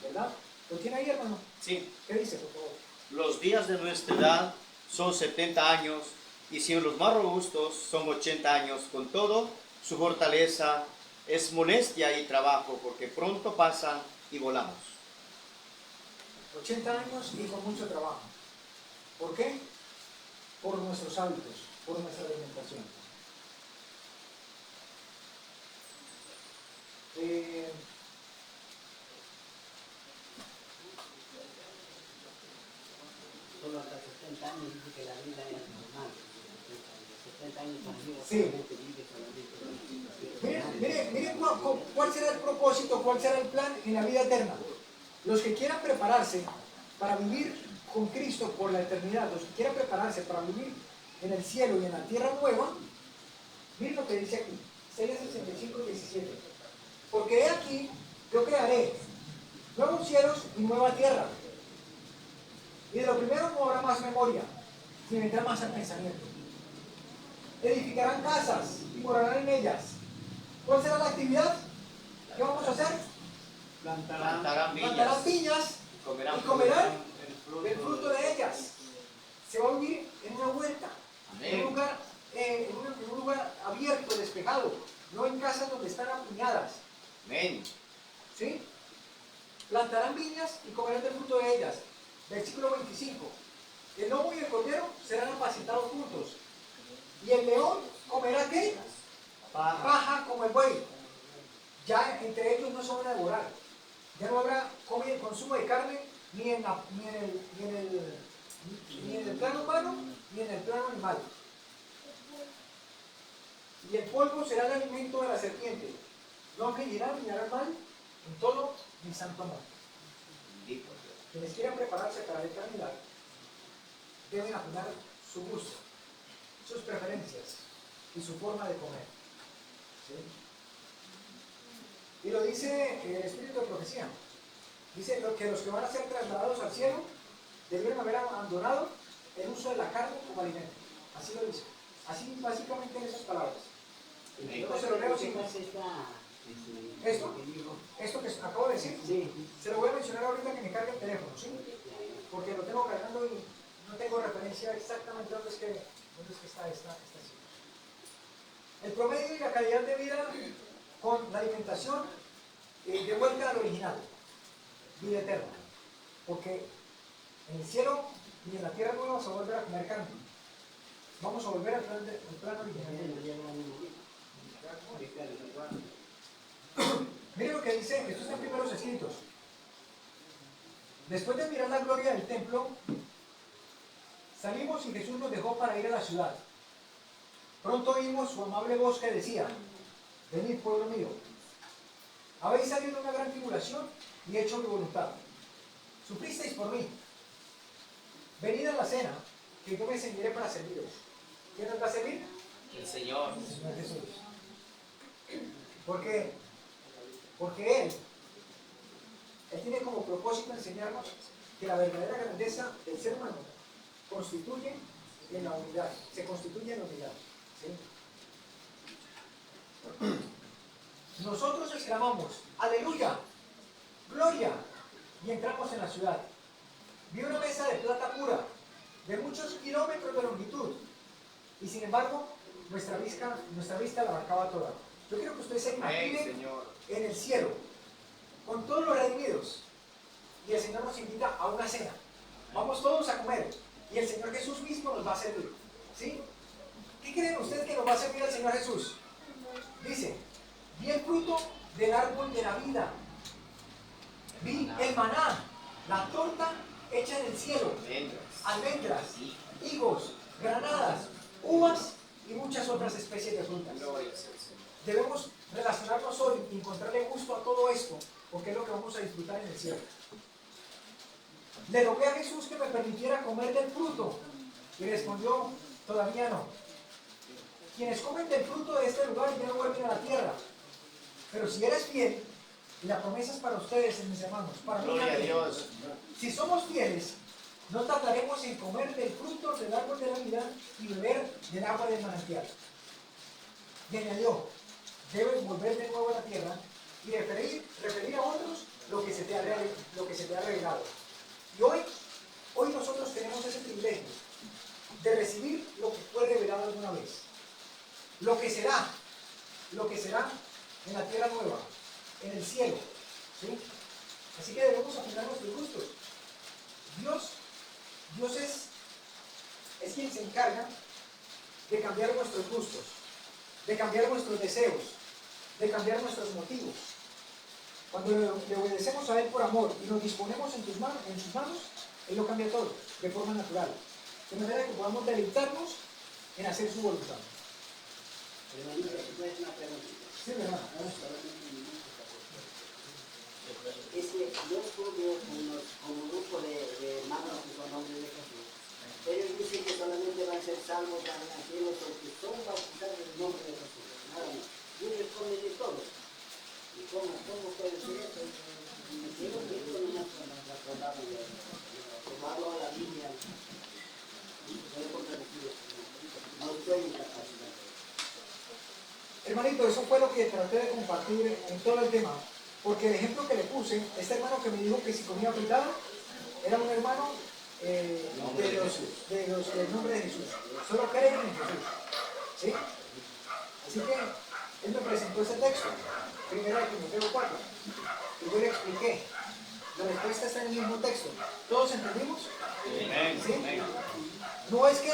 ¿verdad? ¿Lo tiene ahí, hermano? Sí. ¿Qué dice, por favor? Los días de nuestra edad son 70 años y si los más robustos son 80 años. Con todo, su fortaleza es molestia y trabajo porque pronto pasan y volamos. 80 años y con mucho trabajo. ¿Por qué? Por nuestros hábitos, por nuestra alimentación. Solo hasta 70 años dice que la vida es normal. De 70 años para arriba Sí. solamente vive solamente. Miren cuál será el propósito, cuál será el plan en la vida eterna. Los que quieran prepararse para vivir con Cristo por la eternidad, los que quieran prepararse para vivir en el cielo y en la tierra nueva, miren lo que dice aquí, Isaías 65, 17. Porque he aquí, yo crearé nuevos cielos y nueva tierra. Y de lo primero no habrá más memoria, ni vendrá más al pensamiento. Edificarán casas y morarán en ellas. ¿Cuál será la actividad? ¿Qué vamos a hacer? Plantarán Plantarán viñas viñas y comerán el fruto de ellas. Se va a vivir en una huerta, en un lugar abierto, despejado, no en casas donde están apiñadas. Amén. ¿Sí? Plantarán viñas y comerán del fruto de ellas. Versículo 25. El lobo y el cordero serán apacentados juntos. Y el león comerá ¿qué? Paja como el buey. Ya entre ellos no se van a devorar. Ya no habrá consumo de carne ni en el plano humano ni en el plano animal. Y el polvo será el alimento de la serpiente. No afligirán ni harán mal en todo mi santo amor. Quienes quieran prepararse para la eternidad deben afinar su gusto, sus preferencias y su forma de comer. ¿Sí? Y lo dice el espíritu de profecía. Dice que los que van a ser trasladados al cielo debieron haber abandonado el uso de la carne como alimento. Así lo dice. Así básicamente en esas palabras. Yo se lo leo sin esto que acabo de decir, se lo voy a mencionar ahorita que me cargue el teléfono, ¿sí? Porque lo tengo cargando y no tengo referencia exactamente dónde es que está esta cifra. El promedio y la calidad de vida con la alimentación de vuelta al original, vida eterna. Porque en el cielo y en la tierra nueva vamos a volver a comer carne. Vamos a volver al plan original. Miren lo que dice, esto está en primeros escritos. Después de mirar la gloria del templo, salimos y Jesús nos dejó para ir a la ciudad. Pronto oímos su amable voz que decía: venid, pueblo mío, habéis salido de una gran tribulación y hecho mi voluntad. Sufristeis por mí. Venid a la cena, que yo me ceñiré para serviros. ¿Quién nos va a servir? El Señor. El Señor Jesús. ¿Por qué? Porque Él tiene como propósito enseñarnos que la verdadera grandeza del ser humano constituye en la unidad, se constituye en la unidad. ¿sí? Nosotros exclamamos: aleluya, gloria, y entramos en la ciudad. Vi una mesa de plata pura, de muchos kilómetros de longitud, y sin embargo, nuestra vista la abarcaba toda. Yo quiero que ustedes se imaginen en el cielo, con todos los redimidos, y el Señor nos invita a una cena. Vamos todos a comer, y el Señor Jesús mismo nos va a servir. ¿Sí? ¿Qué creen ustedes que nos va a servir el Señor Jesús? Dice, vi el fruto del árbol de la vida. Vi el maná, la torta hecha en el cielo, almendras, higos, granadas, uvas y muchas otras especies de frutas. Debemos relacionarnos hoy y encontrarle gusto a todo esto, porque es lo que vamos a disfrutar en el cielo. Le rogué a Jesús que me permitiera comer del fruto, y respondió, todavía no. Quienes comen del fruto de este lugar ya no vuelven a la tierra. Pero si eres fiel, y la promesa es para ustedes, mis hermanos, para mí Gloria a también. Dios. Si somos fieles, no tardaremos en comer del fruto del árbol de la vida y beber del agua del manantial. Y añadió, debes volver de nuevo a la tierra y referir a otros lo que se te ha revelado. Y hoy nosotros tenemos ese privilegio de recibir lo que fue revelado alguna vez. Lo que será en la tierra nueva, en el cielo. ¿Sí? Así que debemos afinar nuestros gustos. Dios es quien se encarga de cambiar nuestros gustos, de cambiar nuestros deseos, de cambiar nuestros motivos. Cuando le obedecemos a Él por amor y nos disponemos en sus manos, Él lo cambia todo, de forma natural. De manera que podamos deleitarnos en hacer su voluntad. Hermanito, ¿tú haces una preguntita? Sí, ¿verdad? Es que yo estudio con un grupo de hermanos que son hombres de Jesús. Ellos dicen que solamente van a ser salvos, van a cielo, porque son bautizados en el nombre de Jesús. Nada más. Y ellos comen de todo. ¿Y cómo puede ser eso? Me quiero que esto no me acordaron de como hablo la Biblia. Estoy contradecido. No estoy en capacidad. Hermanito, eso fue lo que traté de compartir en todo el tema. Porque el ejemplo que le puse, este hermano que me dijo que si comía fritada, era un hermano del nombre de Jesús. Solo creen en Jesús. ¿Sí? Así que él me presentó ese texto, 1 Timoteo 4, y yo le expliqué. La respuesta está en el mismo texto. ¿Todos entendimos? ¿Sí? No es que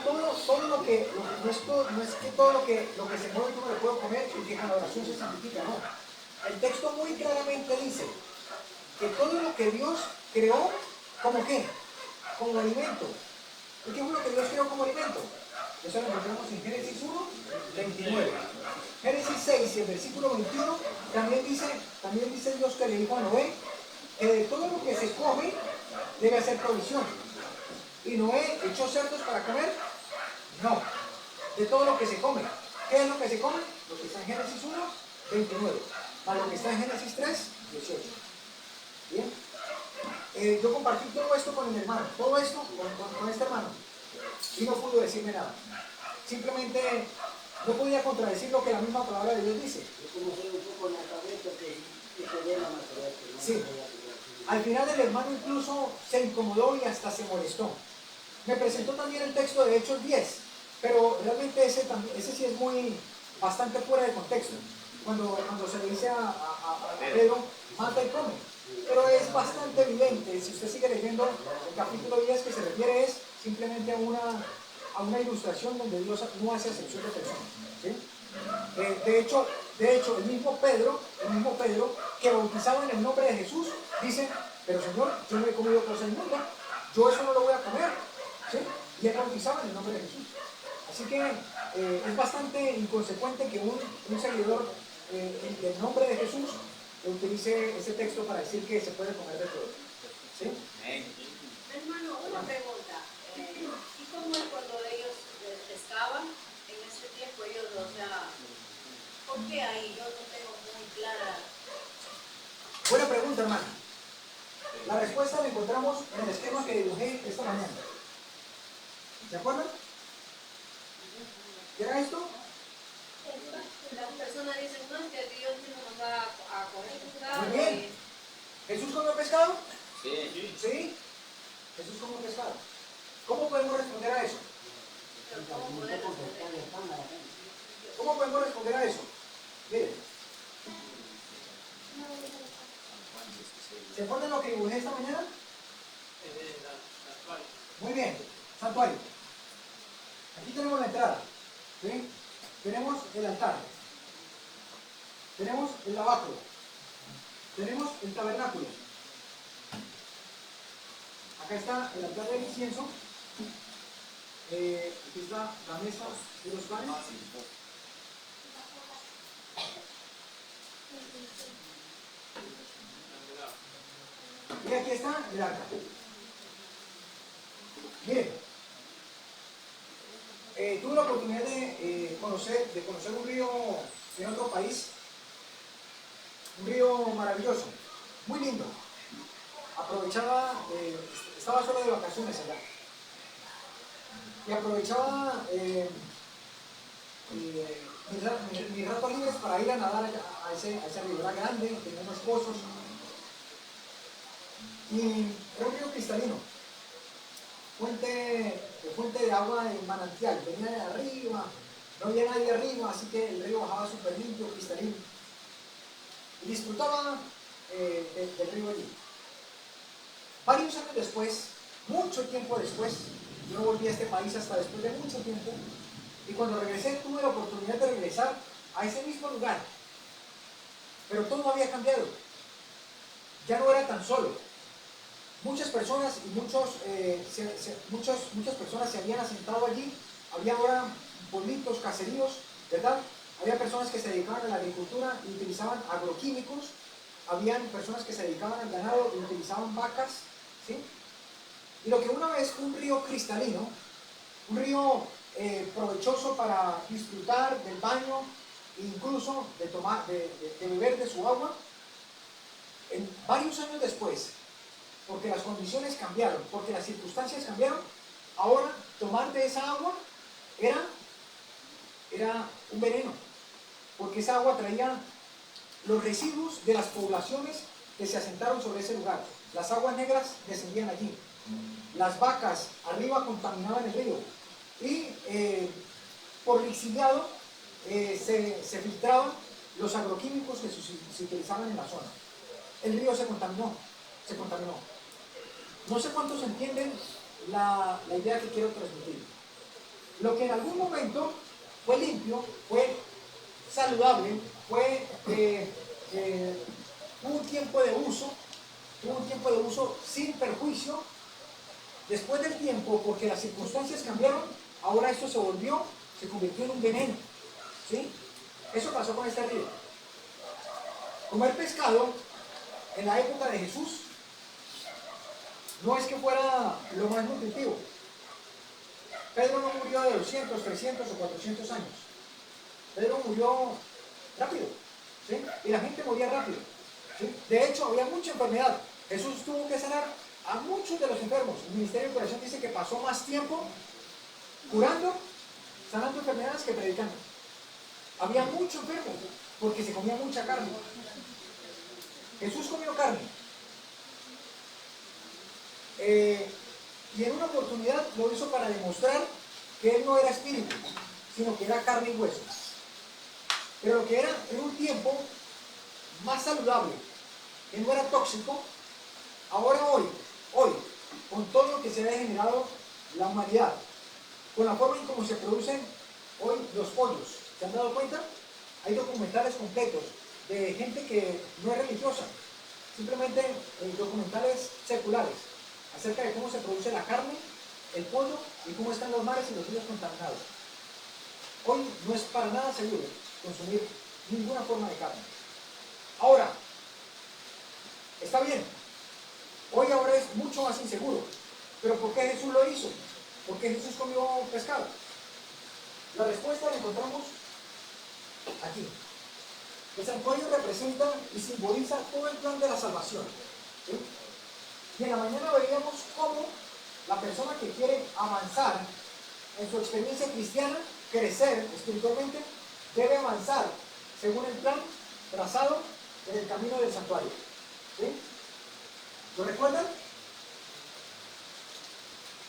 todo lo que se mueve yo me lo puedo comer y que con la oración se santifica, no. El texto muy claramente dice que todo lo que Dios creó, ¿como qué? Como alimento. ¿Y qué fue lo que Dios creó como alimento? Eso lo encontramos en Génesis 1, 29. Génesis 6 y el versículo 21 también dice Dios que le dijo a Noé que de todo lo que se come debe hacer provisión. ¿Y Noé echó cerdos para comer? No. De todo lo que se come. ¿Qué es lo que se come? Lo que está en Génesis 1, 29. Más lo que está en Génesis 3, 18. Bien. Yo compartí todo esto con mi hermano. Todo esto con este hermano. Y no pudo decirme nada. Simplemente no podía contradecir lo que la misma palabra de Dios dice. Es como ser un poco analfabeto que se ve la materia. Sí. Al final el hermano incluso se incomodó y hasta se molestó. Me presentó también el texto de Hechos 10, pero realmente ese sí es bastante fuera de contexto. Cuando se le dice a Pedro, mata y come. Pero es bastante evidente, si usted sigue leyendo el capítulo 10, que se refiere es simplemente a una ilustración donde Dios no hace acepción de personas. ¿Sí? De hecho, el mismo Pedro, que bautizaba en el nombre de Jesús, dice, pero Señor, yo no he comido cosa inmunda, yo eso no lo voy a comer. ¿Sí? Y él bautizaba en el nombre de Jesús. Así que es bastante inconsecuente que un seguidor del nombre de Jesús utilice ese texto para decir que se puede comer de todo. ¿Sí? Hermano, una pregunta. ¿Y cómo es cuando ellos pescaban en ese tiempo? ¿Por qué ahí? Yo no tengo muy clara. Buena pregunta, hermano. La respuesta la encontramos en el esquema que dibujé esta mañana. ¿Se acuerdan? ¿Qué era esto? Las personas dicen, no, es que Dios no nos va a comer pescado. Muy bien. ¿Jesús comió pescado? Sí. ¿Sí? Jesús comió pescado. ¿Cómo podemos responder a eso? ¿Cómo poder responder? ¿Cómo podemos responder a eso? Miren. ¿Se acuerdan lo que dibujé esta mañana? Muy bien. Santuario. Aquí tenemos la entrada. ¿Sí? Tenemos el altar. tenemos el lavacro, tenemos el tabernáculo. Acá está el altar del incienso. Aquí está la mesa de los panes. Y aquí está el arca. Bien. Tuve la oportunidad de conocer un río en otro país. Un río maravilloso, muy lindo. Aprovechaba, estaba solo de vacaciones allá. Y aprovechaba mis ratos libres para ir a nadar a ese río. Era grande, tenía unos pozos. Y era un río cristalino. Fuente de agua en manantial. Venía de arriba, no había nadie arriba, así que el río bajaba súper limpio, cristalino. Y disfrutaba del río allí. Varios años después, mucho tiempo después, yo no volví a este país hasta después de mucho tiempo, y cuando regresé tuve la oportunidad de regresar a ese mismo lugar, pero todo había cambiado, ya no era tan solo. Muchas personas y muchas personas se habían asentado allí, había ahora pueblitos, caseríos, ¿verdad? Había personas que se dedicaban a la agricultura y utilizaban agroquímicos, habían personas que se dedicaban al ganado y utilizaban vacas, ¿sí? Y lo que una vez fue un río cristalino, un río provechoso para disfrutar del baño, incluso de beber de su agua, en varios años después, porque las condiciones cambiaron, porque las circunstancias cambiaron, ahora tomar de esa agua era un veneno, porque esa agua traía los residuos de las poblaciones que se asentaron sobre ese lugar. Las aguas negras descendían allí. Las vacas arriba contaminaban el río. Y por lixiviado se filtraban los agroquímicos que se utilizaban en la zona. El río se contaminó. No sé cuántos entienden la idea que quiero transmitir. Lo que en algún momento fue limpio, fue saludable, tuvo un tiempo de uso sin perjuicio. Después del tiempo, porque las circunstancias cambiaron, ahora esto se convirtió en un veneno, ¿sí? Eso pasó con este río. Comer pescado en la época de Jesús no es que fuera lo más nutritivo. Pedro no murió de 200, 300 o 400 años. Pedro murió rápido, ¿sí? Y la gente moría rápido, ¿sí? De hecho, había mucha enfermedad. Jesús tuvo que sanar a muchos de los enfermos. El Ministerio de Curación dice que pasó más tiempo sanando enfermedades que predicando. Había mucho enfermo porque se comía mucha carne. Jesús comió carne. Y en una oportunidad lo hizo para demostrar que él no era espíritu, sino que era carne y hueso. Pero lo que era en un tiempo más saludable, que no era tóxico, ahora hoy, con todo lo que se ha generado la humanidad, con la forma en cómo se producen hoy los pollos, ¿se han dado cuenta? Hay documentales completos de gente que no es religiosa, simplemente documentales seculares, acerca de cómo se produce la carne, el pollo y cómo están los mares y los ríos contaminados. Hoy no es para nada seguro consumir ninguna forma de carne. Ahora, está bien, ahora es mucho más inseguro, pero ¿por qué Jesús lo hizo? ¿Por qué Jesús comió pescado? La respuesta la encontramos aquí. El santuario representa y simboliza todo el plan de la salvación, ¿sí? Y en la mañana veíamos cómo la persona que quiere avanzar en su experiencia cristiana, crecer espiritualmente, debe avanzar según el plan trazado en el camino del santuario, ¿sí? ¿Lo recuerdan?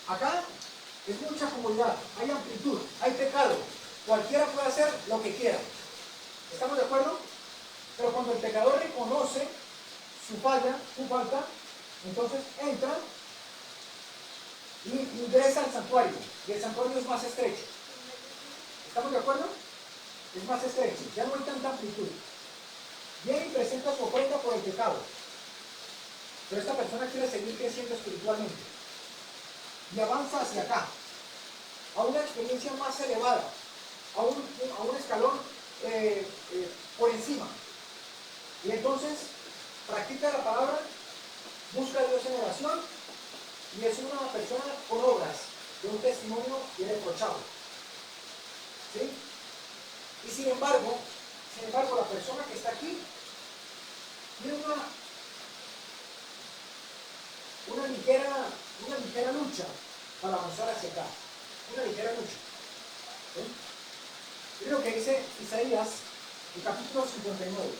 Acá es mucha comodidad, hay amplitud, hay pecado. Cualquiera puede hacer lo que quiera. ¿Estamos de acuerdo? Pero cuando el pecador reconoce su falta, entonces entra y ingresa al santuario. Y el santuario es más estrecho. ¿Estamos de acuerdo? Es más estrecho, ya no hay tanta amplitud. presenta su ofrenda por el pecado. Pero esta persona quiere seguir creciendo espiritualmente. Y avanza hacia acá, a una experiencia más elevada, a un escalón por encima. Y entonces practica la palabra, busca a Dios en oración y es una persona con obras, de un testimonio irreprochable. ¿Sí? Y sin embargo, la persona que está aquí tiene una ligera lucha para avanzar hacia acá. Una ligera lucha. ¿Sí? Miren lo que dice Isaías, el capítulo 59.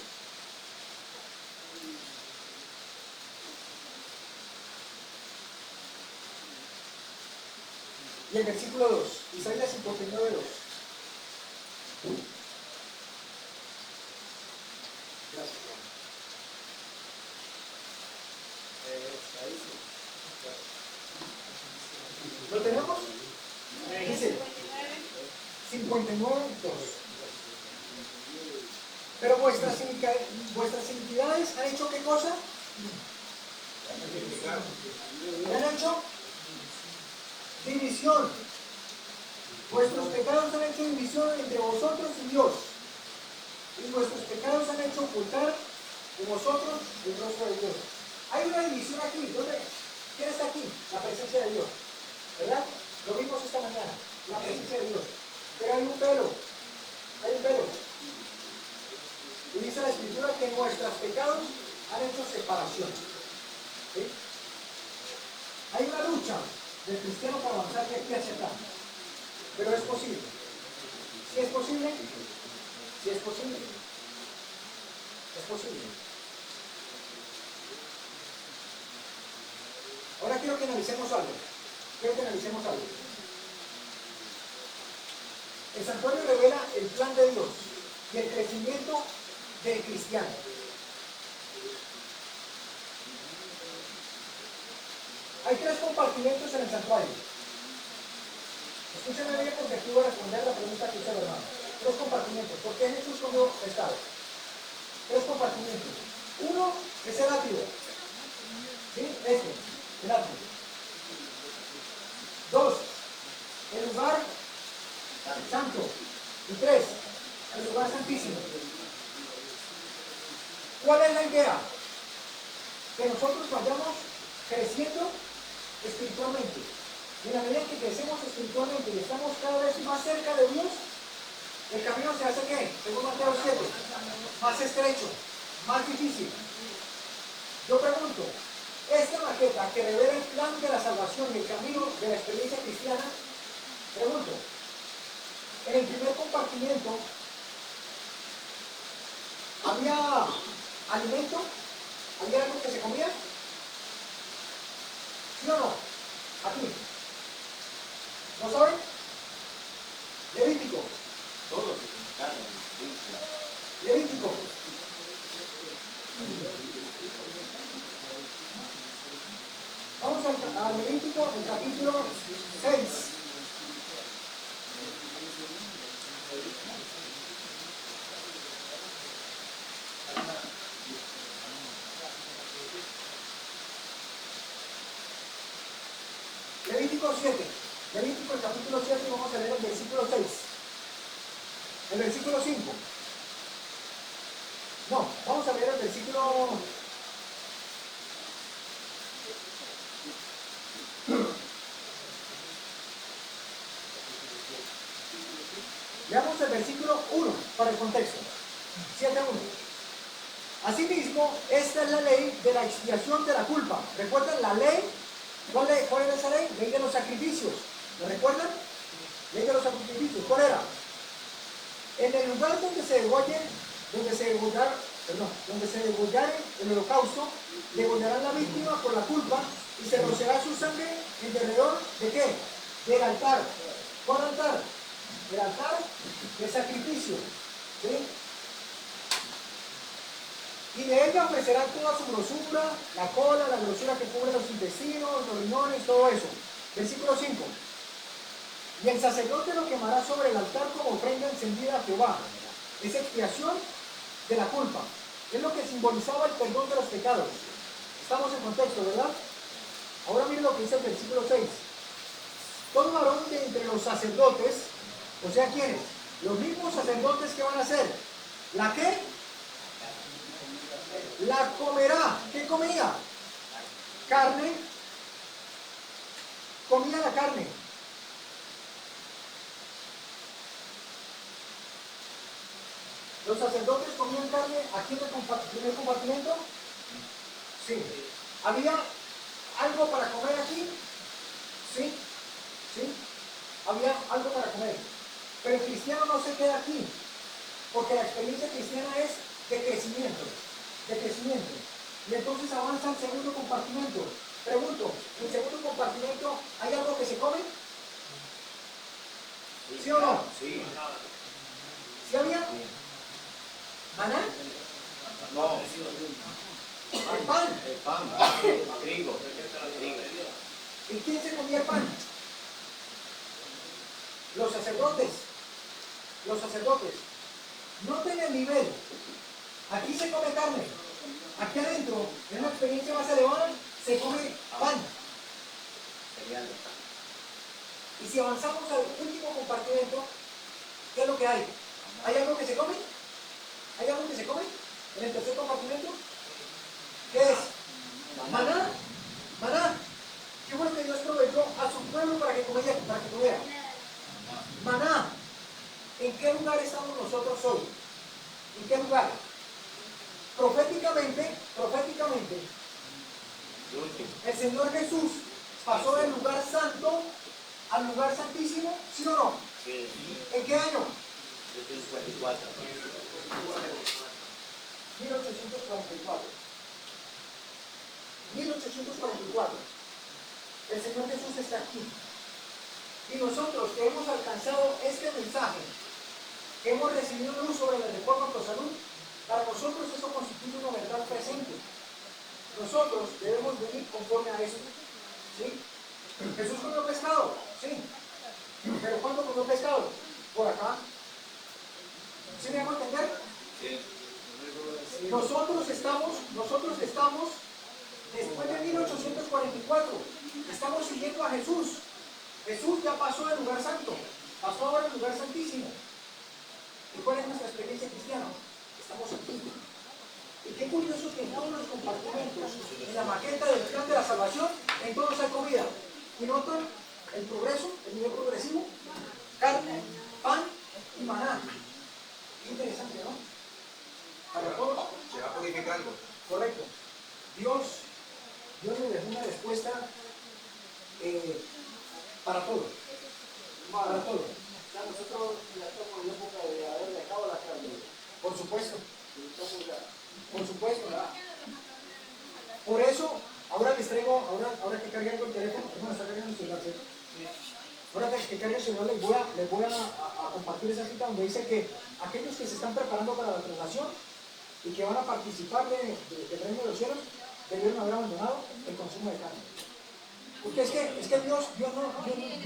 Y el versículo 2, Isaías 59, 2. Gracias, Juan. ¿Lo tenemos? Dice 59, 2. Pero vuestras iniquidades han hecho ¿qué cosa? Han hecho división. Vuestros pecados han hecho división entre vosotros y Dios. Y vuestros pecados han hecho ocultar de vosotros el rostro de Dios. Hay una división aquí. ¿Quién está aquí? La presencia de Dios. ¿Verdad? Lo vimos esta mañana. La presencia de Dios. Pero hay un velo. Hay un velo. Y dice la Escritura que nuestros pecados han hecho separación. ¿Sí? Hay una lucha del cristiano para avanzar de aquí hacia acá. Pero es posible. ¿Sí es posible? Sí es posible. Es posible. Ahora quiero que analicemos algo. El santuario revela el plan de Dios y el crecimiento del cristiano. Hay 3 compartimentos en el santuario. Escúchame bien porque aquí voy a responder la pregunta que hizo el hermano. 3 compartimentos. ¿Por qué Jesús comió pescado? 3 compartimentos. Uno es el átrio. ¿Sí? El átrio. 2, el lugar santo. Y 3, el lugar santísimo. ¿Cuál es la idea? Que nosotros vayamos creciendo espiritualmente. Y en la medida que crecemos espiritualmente y estamos cada vez más cerca de Dios, el camino se hace ¿qué? Según Mateo 7, más estrecho, más difícil. Yo pregunto, esta maqueta que revela el plan de la salvación y el camino de la experiencia cristiana, pregunto, en el primer compartimiento ¿había alimento? ¿Había algo que se comía? ¿Sí o no? Aquí. ¿No saben? Levítico. Todos. Levítico. Vamos al Levítico, el capítulo 6. Levítico 7. Levítico, el capítulo 7, vamos a leer el versículo 6. El versículo 5. No, vamos a leer el versículo... Leamos el versículo 1 para el contexto. 7:1. Asimismo, esta es la ley de la expiación de la culpa. ¿Recuerdan la ley? ¿Cuál era esa ley? Ley de los sacrificios. ¿Lo recuerdan? Ley de los sacrificios. ¿Cuál era? En el lugar donde se degollare el holocausto, degollarán la víctima por la culpa y se rociará su sangre en derredor ¿de qué? Del altar. ¿Cuál altar? El altar de sacrificio. ¿Sí? Y de ella ofrecerán toda su grosura, la cola, la grosura que cubre los intestinos, los riñones, todo eso. Versículo 5. Y el sacerdote lo quemará sobre el altar como ofrenda encendida a Jehová. Es expiación de la culpa. Es lo que simbolizaba el perdón de los pecados. Estamos en contexto, ¿verdad? Ahora miren lo que dice el versículo 6. Todo varón de entre los sacerdotes, o sea, ¿quiénes? Los mismos sacerdotes que van a hacer. ¿La qué? La comerá. ¿Qué comía? Carne. Comía la carne. ¿Los sacerdotes comían carne aquí en el primer compartimento? Sí. ¿Había algo para comer aquí? Sí. ¿Sí? Había algo para comer. Pero el cristiano no se queda aquí, porque la experiencia cristiana es de crecimiento, de crecimiento. Y entonces avanza al segundo compartimento. Pregunto, ¿en el segundo compartimento hay algo que se come? ¿Sí o no? Sí. ¿Sí había? ¿Maná? No. ¿El pan? El pan. Trigo. ¿Y quién se comía el pan? Los sacerdotes. Los sacerdotes. Noten el nivel. Aquí se come carne. Aquí adentro, en una experiencia más elevada, se come pan. Y si avanzamos al último compartimento, ¿qué es lo que hay? ¿Hay algo que se come? ¿Hay algo que se come? En el tercer compartimento. ¿Qué es? Maná. Maná. ¿Qué fue lo que Dios proveyó a su pueblo para que comiera? Maná. ¿En qué lugar estamos nosotros hoy? ¿En qué lugar? Proféticamente, el Señor Jesús pasó del lugar santo al lugar santísimo, ¿sí o no? Sí. ¿En qué año? 1844. 1844. 1844. El Señor Jesús está aquí. Y nosotros que hemos alcanzado este mensaje, que hemos recibido luz sobre la reforma por salud, para nosotros eso constituye una verdad presente. Nosotros debemos vivir conforme a eso. ¿Sí? Jesús comió pescado, sí. ¿Pero cuándo comió pescado? Por acá. ¿Sí me hago entender? Sí. Nosotros estamos después de 1844. Estamos siguiendo a Jesús. Jesús ya pasó del lugar santo, pasó ahora al lugar santísimo. ¿Y cuál es nuestra experiencia cristiana? Estamos aquí. Y qué curioso que en todos los compartimentos, en la maqueta del plan de la salvación, en todos hay comida. Y notan el progreso, el nivel progresivo, carne, pan y maná. Qué interesante, ¿no? Para todos. Se va purificando. Correcto. Dios nos dejó una respuesta para todo. Para todo. Ya nosotros ya estamos en época de haber dejado la carne. Por supuesto. Estamos ya. Por supuesto. Por eso, ahora les traigo, ahora que cargando el teléfono, no está cargando el celular, ¿cierto? Ahora que cargue el celular les voy a compartir esa cita donde dice que aquellos que se están preparando para la traslación y que van a participar del reino de los cielos debieron haber abandonado el consumo de carne. Porque es que Dios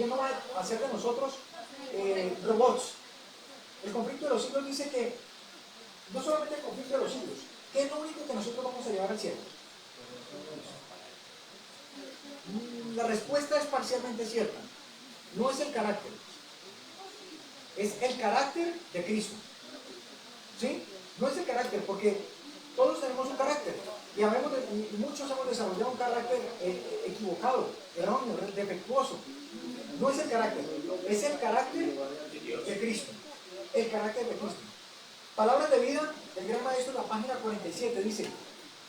no va a hacer de nosotros robots. El conflicto de los siglos dice que no solamente el conflicto de los siglos, ¿qué es lo único que nosotros vamos a llevar al cielo? La respuesta es parcialmente cierta. No es el carácter, es el carácter de Cristo. ¿Sí? No es el carácter, porque todos tenemos un carácter y muchos hemos desarrollado un carácter equivocado, erróneo, defectuoso. No es el carácter, es el carácter de Cristo. El carácter de Cristo. Palabras de vida del Gran Maestro en la página 47 dice: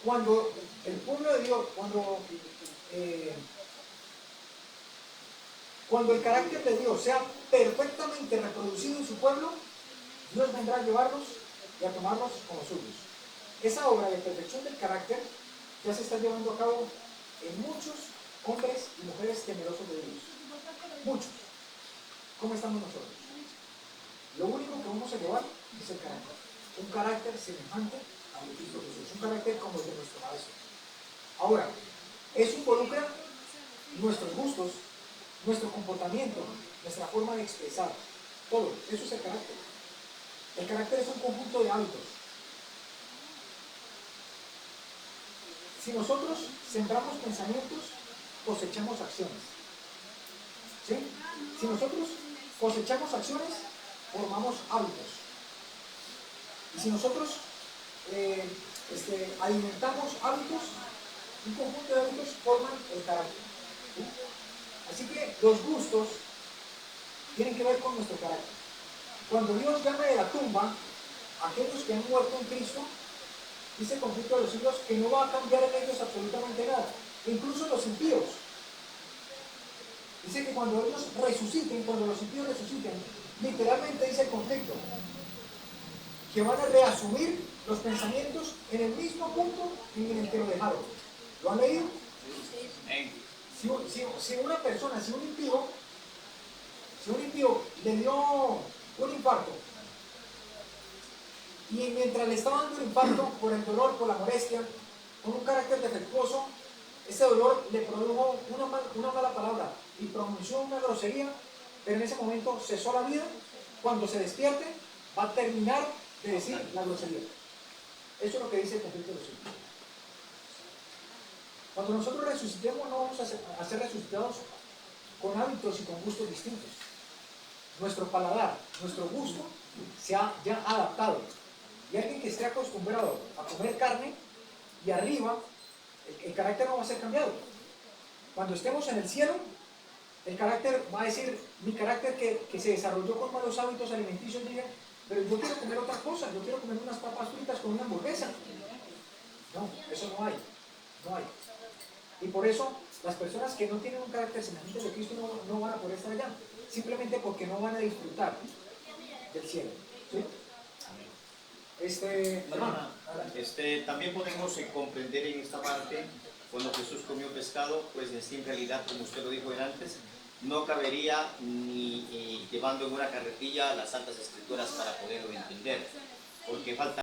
cuando el pueblo de Dios, cuando el carácter de Dios sea perfectamente reproducido en su pueblo, Dios vendrá a llevarlos y a tomarlos como suyos. Esa obra de perfección del carácter ya se está llevando a cabo en muchos hombres y mujeres temerosos de Dios. Muchos. ¿Cómo estamos nosotros? Lo único que vamos a llevar es el carácter. Un carácter semejante al de Cristo Jesús. Un carácter como el de nuestro Maestro. Ahora, eso involucra nuestros gustos, nuestro comportamiento, nuestra forma de expresar. Todo. Eso es el carácter. El carácter es un conjunto de hábitos. Si nosotros sembramos pensamientos, cosechamos acciones. ¿Sí? Si nosotros cosechamos acciones, formamos hábitos. Y si nosotros alimentamos hábitos, un conjunto de hábitos forman el carácter. ¿Sí? Así que los gustos tienen que ver con nuestro carácter. Cuando Dios llame de la tumba a aquellos que han muerto en Cristo, dice el conflicto de los siglos que no va a cambiar en ellos absolutamente nada, incluso los impíos. Dice que cuando ellos resuciten, cuando los impíos resuciten, literalmente dice el conflicto, que van a reasumir los pensamientos en el mismo punto en el que lo dejaron. ¿Lo han leído? Si una persona, si un impío le dio un infarto, y mientras le estaba dando el infarto, por el dolor, por la molestia, con un carácter defectuoso, ese dolor le produjo una mala palabra y pronunció una grosería, pero en ese momento cesó la vida. Cuando se despierte, va a terminar de decir la grosería. Eso es lo que dice el conflicto de los siglos. Cuando nosotros resucitemos, no vamos a ser resucitados con hábitos y con gustos distintos. Nuestro paladar, nuestro gusto se ha ya adaptado. Y alguien que esté acostumbrado a comer carne y arriba, el carácter no va a ser cambiado. Cuando estemos en el cielo, el carácter va a decir, mi carácter que se desarrolló con malos hábitos alimenticios, diga, pero yo quiero comer otra cosa, yo quiero comer unas papas fritas con una hamburguesa. No, eso no hay. Y por eso las personas que no tienen un carácter semejante de Cristo no van a poder estar allá, simplemente porque no van a disfrutar del cielo. ¿Sí? Hermana, también podemos comprender en esta parte, cuando Jesús comió pescado, pues en realidad, como usted lo dijo antes, no cabería ni llevando en una carretilla las Santas Escrituras para poderlo entender, porque falta